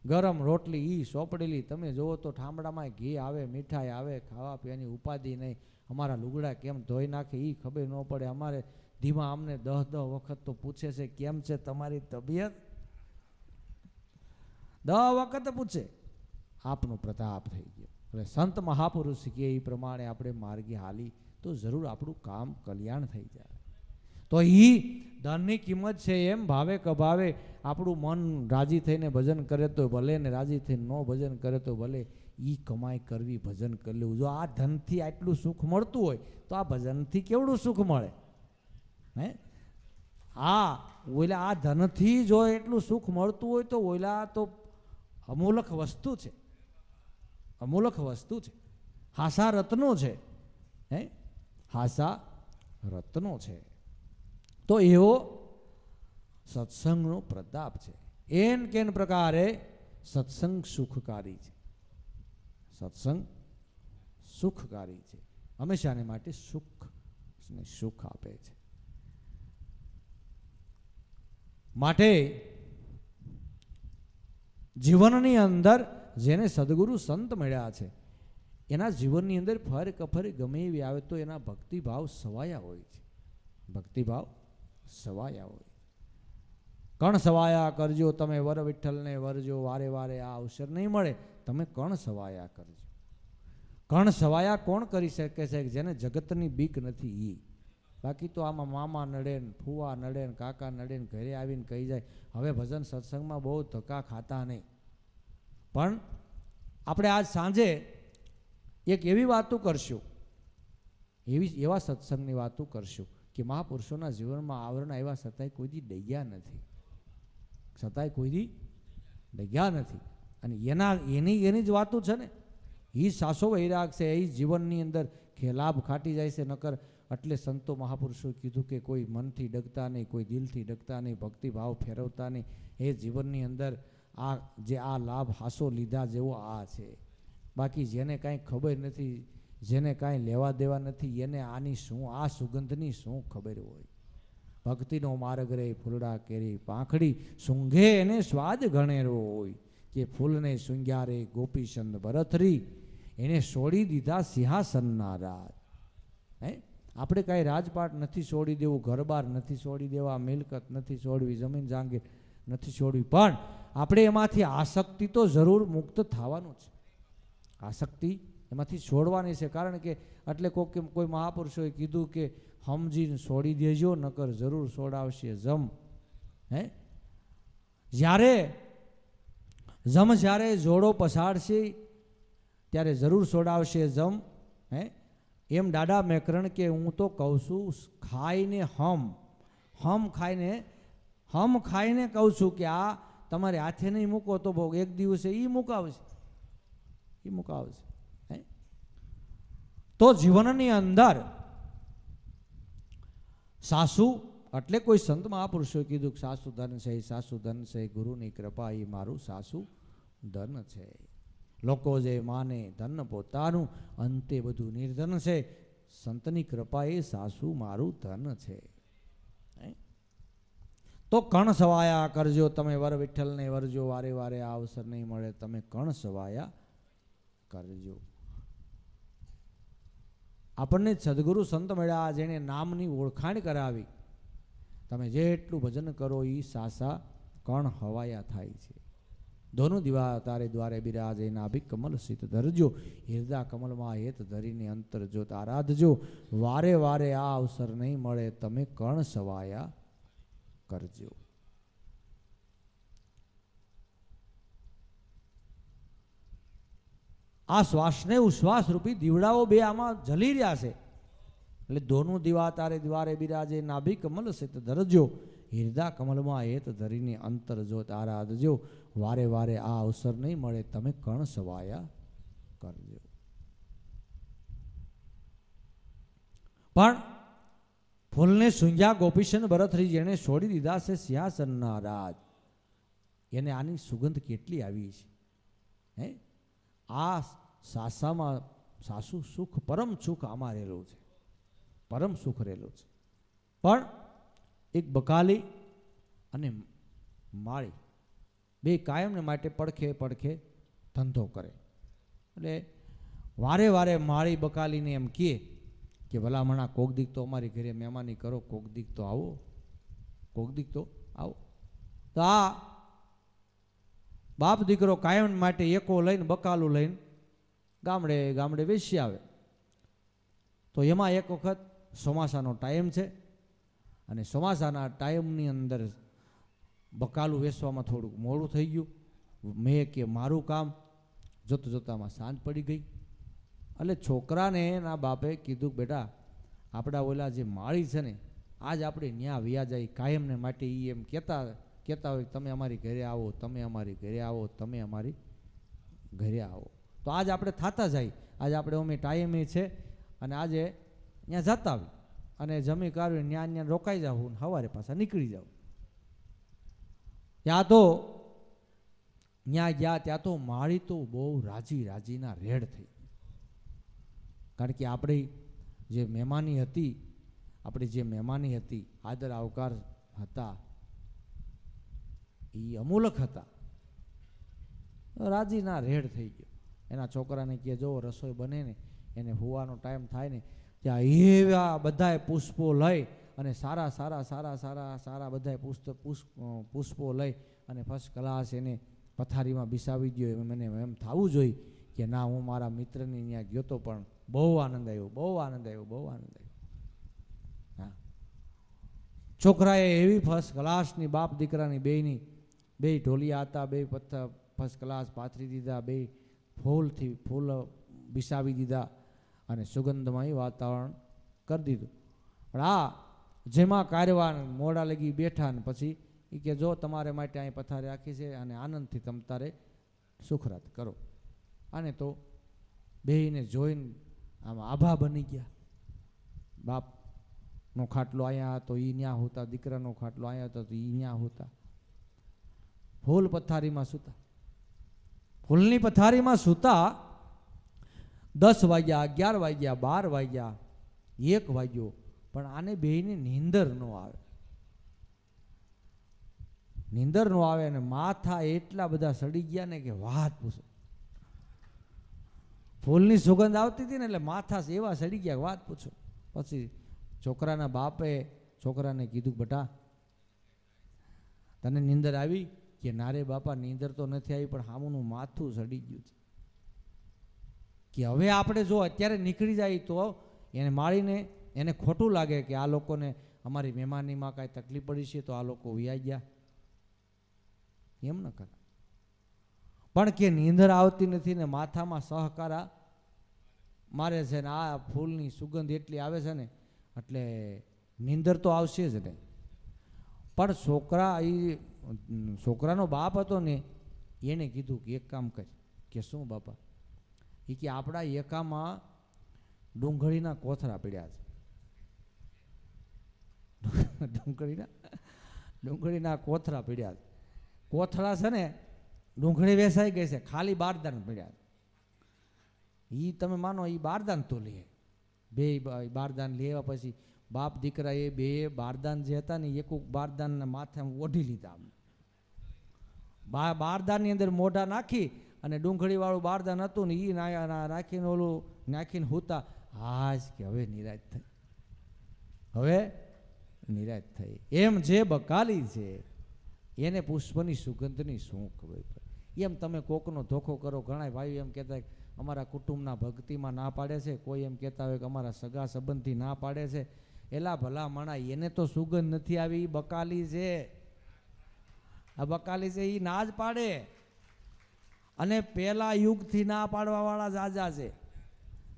ગરમ રોટલી સોપડેલી, તમે જોવો તો ઠામડામાં ઘી આવે, મીઠાઈ આવે, ખાવા પીવાની ઉપાધિ નહીં. અમારા લુગડા કેમ ધોઈ નાખે એ ખબર ન પડે. અમારે ધીમા અમને 10 વખત તો પૂછે છે કેમ છે તમારી તબિયત, 10 વખત પૂછે. આપનો પ્રતાપ થઈ ગયો. એટલે સંત મહાપુરુષ કે એ પ્રમાણે આપણે માર્ગે હાલી તો જરૂર આપણું કામ કલ્યાણ થઈ જાય. તો એ ધનની કિંમત છે. એમ ભાવે કભાવે આપણું મન રાજી થઈને ભજન કરે તો ભલે, ને રાજી થઈને ન ભજન કરે તો ભલે. એ કમાઈ કરવી, ભજન કરી લેવું. જો આ ધનથી આટલું સુખ મળતું હોય તો આ ભજનથી કેવડું સુખ મળે? હે હા, ઓલા આ ધનથી જો એટલું સુખ મળતું હોય તો ઓલા તો અમૂલક વસ્તુ છે, અમૂલક વસ્તુ છે, હાસા રત્નો છે, હે હાસા રત્નો છે. તો એવો સત્સંગનો પ્રતાપ છે. એન કેન પ્રકારે સત્સંગ સુખકારી છે, સત્સંગ સુખકારી છે, હંમેશાને માટે સુખ ને સુખ આપે છે. માટે જીવનની અંદર જેને સદગુરુ સંત મળ્યા છે એના જીવનની અંદર ફર કફર ગમે એવી આવે તો એના ભક્તિભાવ સવાયા હોય છે, ભક્તિભાવ સવાયા હોય. કણ સવાયા કરજો તમે વર વિઠ્ઠલને વરજો, વારે વારે આ અવસર નહીં મળે તમે કણ સવાયા કરજો. કણ સવાયા કોણ કરી શકે છે? જેને જગતની બીક નથી એ. બાકી તો આમાં મામા નડે ને ફુવા નડે ને કાકા નડે ને ઘરે આવીને કહી જાય. હવે ભજન સત્સંગમાં બહુ ધક્કા ખાતા નહીં, પણ આપણે આજ સાંજે એક એવી વાતો કરશું, એવા સત્સંગની વાતો કરશું કે મહાપુરુષોના જીવનમાં આવરણ આવ્યા છતાંય કોઈ દી ડગ્યા નથી, છતાંય કોઈ દી ડગ્યા નથી. અને એની જ વાતો છે ને, એ સાસો વૈરાગ છે, એ જીવનની અંદર ખેલાભ ખાટી જાય છે. નકર એટલે સંતો મહાપુરુષોએ કીધું કે કોઈ મનથી ડગતા નહીં, કોઈ દિલથી ડગતા નહીં, ભક્તિભાવ ફેરવતા નહીં. એ જીવનની અંદર આ જે આ લાભ હાસો લીધા જેવો આ છે. બાકી જેને કાંઈ ખબર નથી, જેને કાંઈ લેવા દેવા નથી, એને આની શું, આ સુગંધની શું ખબર હોય. ભક્તિનો માર્ગ રે ફૂલડા કેરી પાંખડી, સૂંઘે એને સ્વાદ ગણેરો હોય. કે ફૂલને સૂંઘ્યા રે ગોપીચંદ ભરથરી, એને છોડી દીધા સિંહાસનના રાજ. હે, આપણે કાંઈ રાજપાટ નથી છોડી દેવું, ઘરબાર નથી છોડી દેવા, મિલકત નથી છોડવી, જમીન જાંગીર નથી છોડવી, પણ આપણે એમાંથી આસક્તિ તો જરૂર મુક્ત થવાનું છે. આસક્તિ એમાંથી છોડવાની છે. કારણ કે એટલે કોઈ મહાપુરુષોએ કીધું કે સમજીને છોડી દેજો, નકર જરૂર છોડાવશે જમ. હે, જ્યારે જોડો પછાડશે ત્યારે જરૂર છોડાવશે જમ. હે, એમ દાદા મેકરણ કે હું તો કહું છું, ખાઈને ખાઈને કહું છું કે આ તમારે હાથે નહીં મૂકો તો ભોગ એક દિવસે એ મુકાવશે. હે, તો જીવનની અંદર સાસુ એટલે કોઈ સંત મહાપુરુષોએ કીધું કે સાસુ ધન છે, સાસુ ધન છે, ગુરુની કૃપા એ મારું સાસુ ધન છે. લોકો જે માને ધન પોતાનું, અંતે બધું નિર્ધન છે. સંતની કૃપા એ સાસુ મારું ધન છે. તો કણ સવાયા કરજો તમે વર વિઠ્ઠલને વરજો, વારે વારે આ અવસર નહીં મળે તમે કણ સવાયા કરજો. આપણને સદગુરુ સંત મળ્યા, જેને નામની ઓળખાણ કરાવી. તમે જેટલું ભજન કરો એ સાસા કણ હવાયા થાય છે. ધોનું દીવા તારે દ્વારે બિરાજે, નાભિ કમલ સીત ધરજો, હિરદા કમલમાં હેત ધરીને અંતર જોત આરાધજો. વારે વારે આ અવસર નહીં મળે તમે કણ સવાયા કરજો. આ શ્વાસને ઉશ્વાસ રૂપી દીવડાઓ બે આમાં જલી રહ્યા છે. એટલે ધોનું દીવા તારે દ્વારે બિરાજે, નાભિ કમલ સીત ધરજો, હિરદા કમલમાં હેત ધરીને અંતર જોત આરાધજો. વારે વારે આ અવસર નહીં મળે તમે કણ સવાયા કરજો. પણ ફૂલને સૂંઘ્યા ગોપીચંદ ભરથરી, જેને છોડી દીધા છે સિંહાસનના રાજ, એને આની સુગંધ કેટલી આવી છે. હે, આ સાસામાં સાસુ સુખ, પરમ સુખ આમાં રહેલું છે, પરમ સુખ રહેલું છે. પણ એક બકાલી અને માળી બે કાયમને માટે પડખે ધંધો કરે. એટલે વારે વારે માળી બકાલીને એમ કહે કે ભલામણા કોક દીક તો અમારી ઘરે મહેમાની કરો, કોક દીક તો આવો, કોક દીક તો આવો. તો આ બાપ દીકરો કાયમ માટે એકો લઈને બકાલું લઈને ગામડે વેચી આવે. તો એમાં એક વખત ચોમાસાનો ટાઈમ છે, અને ચોમાસાના ટાઈમની અંદર બકાલું વેચવામાં થોડુંક મોડું થઈ ગયું. મેં કે મારું કામ જોતાં જોતામાં સાંજ પડી ગઈ. એટલે છોકરાને એના બાપે કીધું બેટા આપણા ઓલા જે માળી છે ને આજ આપણે ન્યા વ્યા જાય કાયમને માટે એ એમ કહેતા હોય તમે અમારી ઘરે આવો, તમે અમારી ઘરે આવો, તમે અમારી ઘરે આવો. તો આજ આપણે થતા જાય. આજે આપણે અમે ટાઈમે છે અને આજે ત્યાં જતા આવી અને જમી કાઢવી ત્યાં રોકાઈ જાઉં ને સવારે પાછા નીકળી જાઉં. ત્યાં તો ત્યાં ગયા ત્યાં તો માળી તો બહુ રાજીના રેડ થઈ. કારણ કે આપણી જે મહેમાની હતી આદર આવકાર હતા એ અમૂલક હતા. રાજીના રેડ થઈ ગયો. એના છોકરાને કે જો રસોઈ બને ને એને હોવાનો ટાઈમ થાય ને ત્યાં એવા બધાએ પુષ્પો લઈ અને સારા બધાએ પુષ્પો લઈ અને ફર્સ્ટ ક્લાસ એને પથારીમાં બિસાવી દો. મને એમ થવું જોઈએ કે ના હું મારા મિત્રની ત્યાં ગયો તો પણ બહુ આનંદ આવ્યો. હા, છોકરાએ એવી ફર્સ્ટ ક્લાસની બાપ દીકરાની બે ઢોલિયા હતા, બે પથ્થર ફર્સ્ટ ક્લાસ પાથરી દીધા, બે ફૂલ બિસાવી દીધા અને સુગંધમય વાતાવરણ કરી દીધું. પણ આ જેમાં કારવાન મોડા લગી બેઠા ને પછી એ કે જો તમારે માટે અહીં પથારી રાખી છે અને આનંદથી તમ તારે સુખરાત કરો. આને તો બેયને જોઈને આમ આભા બની ગયા. બાપનો ખાટલો અહીંયા હતો એ ન્યા હોતા, દીકરાનો ખાટલો અહીંયા હતો તો એ ન્યા હોતા. ફૂલ પથારીમાં સૂતા, ફૂલની પથારીમાં સૂતા. 10 વાગ્યા, 11 વાગ્યા, 12 વાગ્યા, 1 વાગ્યો, પણ આને બેયને નીંદર ન આવે. અને માથા એટલા બધા સડી ગયા ને કે વાત પૂછો. ફૂલની સુગંધ આવતી હતી ને એટલે માથા એવા સડી ગયા વાત પૂછો. પછી છોકરાના બાપે છોકરાને કીધું બેટા તને નીંદર આવી? કે ના રે બાપા નીંદર તો નથી આવી પણ હામુનું માથું સડી ગયું છે. કે હવે આપણે જો અત્યારે નીકળી જાય તો એને માળીને એને ખોટું લાગે કે આ લોકોને અમારી મહેમાનીમાં કાંઈ તકલીફ પડી છે તો આ લોકો વ્યાઈ ગયા. એમ ન કરે. પણ કે નીંદર આવતી નથી ને માથામાં સહકારા મારે છે ને આ ફૂલની સુગંધ એટલી આવે છે ને એટલે નીંદર તો આવશે જ નહીં. પણ છોકરાનો બાપ હતો ને એને કીધું કે એક કામ કર. કે શું બાપા? એ કે આપણા એકામાં ડુંગળીના કોથળા પડ્યા છે. ડુંગળીના કોથળા પડ્યા છે. કોથળા છે ને ડુંગળી વેસાઈ ગઈ છે, ખાલી બારદાન પડ્યા. એ તમે માનો એ બારદાન તો લે. બે બારદાન લેવા પછી બાપ દીકરા એ બે બારદાન જે હતા ને એક બારદાનના માથે ઓઢી લીધા. બારદાનની અંદર મોઢા નાખી અને ડુંગળીવાળું બારદાન હતું ને એ નાખીને ઓલું નાખીને હોતા. હાશ કે હવે નિરાશ થઈ. એમ જે બકાલી છે એને પુષ્પની સુગંધની શું ખબર પડે. એમ તમે કોકનો ધોખો કરો. ઘણા ભાઈઓ એમ કહેતા અમારા કુટુંબના ભક્તિમાં ના પાડે છે, કોઈ એમ કહેતા હોય કે અમારા સગા સંબંધી ના પાડે છે. એલા ભલા માણા એને તો સુગંધ નથી આવી, એ બકાલી છે. આ બકાલી છે એ ના જ પાડે. અને પેલા યુગથી ના પાડવા વાળા જાજા છે.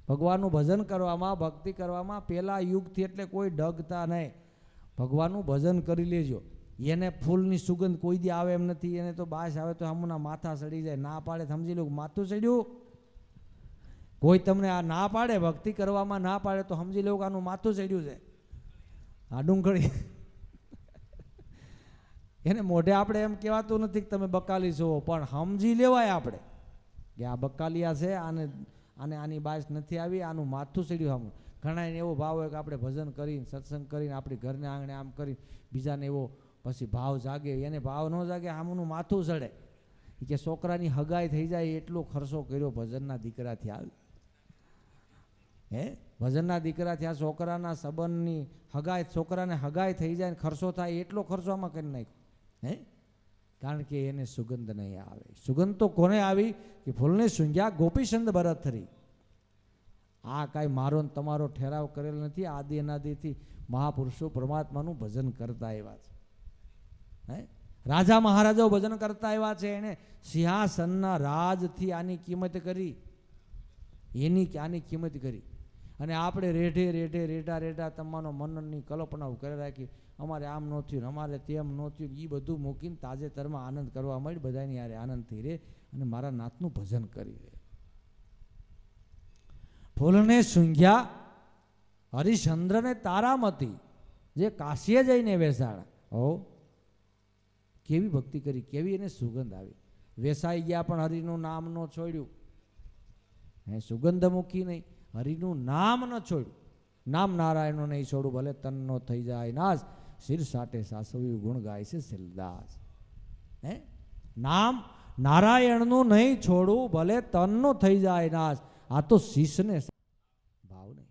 ભગવાનનું ભજન કરવામાં ભક્તિ કરવામાં પેલા યુગથી એટલે કોઈ ડગતા નહીં. ભગવાનનું ભજન કરી લેજો. એને ફૂલની સુગંધ કોઈ દી આવે એમ નથી. એને તો બાસ આવે તો હમણાં માથા સડી જાય. ના પાડે સમજી લો માથું સડ્યું. કોઈ તમને આ ના પાડે ભક્તિ કરવામાં ના પાડે તો સમજી લો કે આનું માથું સડ્યું છે. આ ડુંગળી એને મોઢે આપણે એમ કહેવાતું નથી કે તમે બકાલી છો, પણ સમજી લેવાય આપણે કે આ બકાલિયા છે. આની બાસ નથી આવી, આનું માથું સડ્યું. આમ ઘણા એવો ભાવ હોય કે આપણે ભજન કરીને સત્સંગ કરીને આપણી ઘરને આંગણે આમ કરી બીજાને એવો પછી ભાવ જાગે. એને ભાવ ન જાગે આમનું માથું સડે. કે છોકરાની હગાઈ થઈ જાય એટલો ખર્ચો કર્યો ભજનના દીકરાથી આવે. ભજનના દીકરાથી આ છોકરાના સંબંધની હગાઈ, છોકરાને હગાઈ થઈ જાય ખર્ચો થાય એટલો ખર્ચો આમાં કરી નાખ્યો. કારણ કે એને સુગંધ નહીં આવે. સુગંધ તો કોને આવી કે ફૂલને સૂંઘ્યા ગોપીચંદ ભરતરી. આ કાંઈ મારો ને તમારો ઠેરાવ કરેલ નથી. આદિ અનાદિથી મહાપુરુષો પરમાત્માનું ભજન કરતા એવા છે. રાજા મહારાજાઓ ભજન કરતા એવા છે. એને સિંહાસનના રાજથી આની કિંમત કરી, આની કિંમત કરી. અને આપણે રેઢે રેઢે રેઢા રેઢા તમારો મનની કલ્પનાઓ કરી રાખી, અમારે આમ ન થયું ને અમારે તેમ ન થયું, એ બધું મૂકીને તાજેતરમાં આનંદ કરવા માંડી, બધાની યારે આનંદથી રહે અને મારા નાથનું ભજન કરી રહે. ફૂલને સૂંઘ્યા હરિશ્ચંદ્રને તારામતી, જે કાશીએ જઈને વેસાણા, હો કેવી ભક્તિ કરી, કેવી એને સુગંધ આવી. વેસાઈ ગયા પણ હરિનું નામ ન છોડ્યું, હે સુગંધ મૂકી નહીં, હરિનું નામ ન છોડ્યું. નામ નારાયણનો નહીં છોડું, ભલે તનનો થઈ જાય નાશ, શિર સાટે સાસવ્યું ગુણ ગાય છે સિલદાસ. હે નામ નારાયણનું નહીં છોડું, ભલે તનનો થઈ જાય નાશ. આ તો શિષ્યને ભાવ નહીં.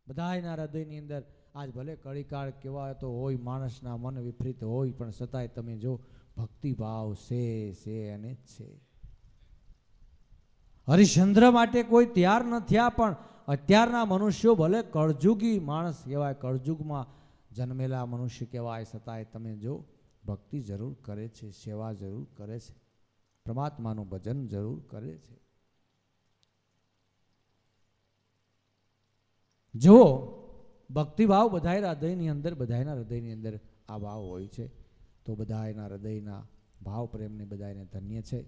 બધાના હૃદયની અંદર આજ ભલે કળીકાળ કેવા તો હોય, માણસના મન વિપરીત હોય, પણ છતાંય તમે જો ભક્તિભાવ છે અને છે. હરિશ્ચંદ્ર માટે કોઈ તૈયાર ન થયા, પણ અત્યારના મનુષ્યો ભલે કળજુગી માણસ કહેવાય, કળજુગમાં જન્મેલા મનુષ્ય કહેવાય, છતાંય તમે જો ભક્તિ જરૂર કરે છે, સેવા જરૂર કરે છે, પરમાત્માનું ભજન જરૂર કરે છે. જો ભક્તિભાવ બધાયના હૃદયની અંદર આ ભાવ હોય છે, તો બધાયના હૃદયના ભાવ પ્રેમને બધાને ધન્ય છે.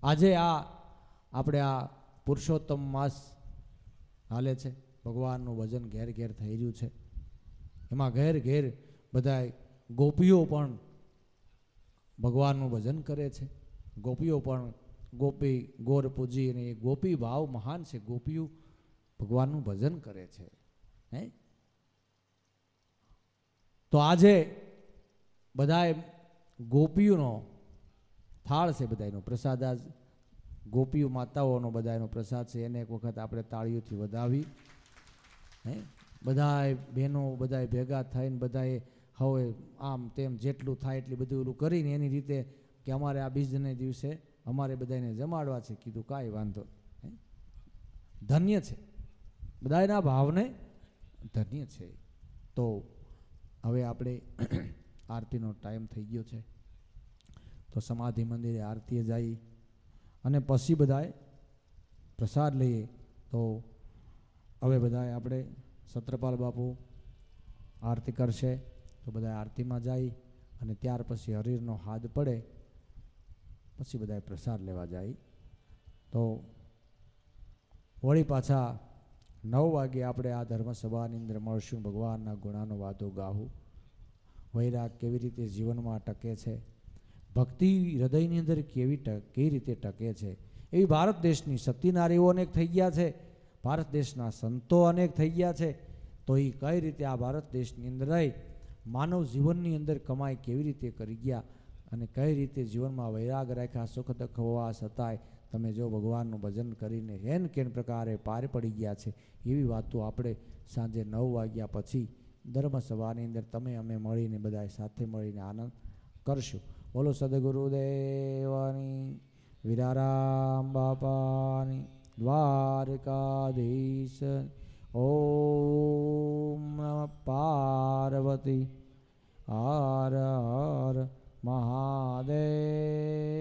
આજે આપણે આ પુરુષોત્તમ માસ હાલે છે, ભગવાનનું ભજન ઘેર ઘેર થઈ રહ્યું છે. એમાં ઘેર ઘેર બધાય ગોપીઓ પણ ભગવાનનું ભજન કરે છે. ગોપીઓ પણ ગોપી ગોર પૂજી, અને એ ગોપી ભાવ મહાન છે. ગોપીઓ ભગવાનનું ભજન કરે છે. હે તો આજે બધાએ ગોપીઓનો થાળ છે, બધાનો પ્રસાદ, આજ ગોપીઓ માતાઓનો બધાનો પ્રસાદ છે. એને એક વખત આપણે તાળીઓથી વધાવી. હે બધાએ બહેનો બધાએ ભેગા થઈને બધાએ હવે આમ તેમ જેટલું થાય એટલી બધું ઓલું કરીને એની રીતે કે અમારે આ બીજને દિવસે અમારે બધાને જમાડવા છે. કીધું કાંઈ વાંધો નહીં, ધન્ય છે, બધાના ભાવને ધન્ય છે. તો હવે આપણે આરતીનો ટાઈમ થઈ ગયો છે, તો સમાધિ મંદિરે આરતીએ જઈ અને પછી બધાએ પ્રસાદ લઈએ. તો હવે બધાએ આપણે સત્રપાલ બાપુ આરતી કરશે, તો બધા આરતીમાં જાય અને ત્યાર પછી હરિરનો હાથ પડે પછી બધાએ પ્રસાદ લેવા જાય. તો વળી પાછા 9 વાગે આપણે આ ધર્મસભાની અંદર મળશું. ભગવાનના ગુણાનો વાદો ગાહું, વૈરાગ કેવી રીતે જીવનમાં ટકે છે, ભક્તિ હૃદયની અંદર કેવી રીતે ટકે છે. એવી ભારત દેશની સતી નારીઓ અનેક થઈ ગયા છે, ભારત દેશના સંતો અનેક થઈ ગયા છે. તો એ કઈ રીતે આ ભારત દેશની અંદર રહી માનવ જીવનની અંદર કમાઈ કેવી રીતે કરી ગયા, અને કઈ રીતે જીવનમાં વૈરાગ રાખ્યા, સુખ દુઃખ હોવા છતાંય તમે જો ભગવાનનું ભજન કરીને કેન પ્રકારે પાર પડી ગયા છે. એવી વાતો આપણે સાંજે 9 વાગ્યા પછી ધર્મસભાની અંદર તમે અમે મળીને બધા સાથે મળીને આનંદ કરશું. બોલો સદગુરુદેવની, વિરારામ બાપાની, દ્વારકાધીશ. ઓમ નમઃ પાર્વતી હર હર મહાદેવ.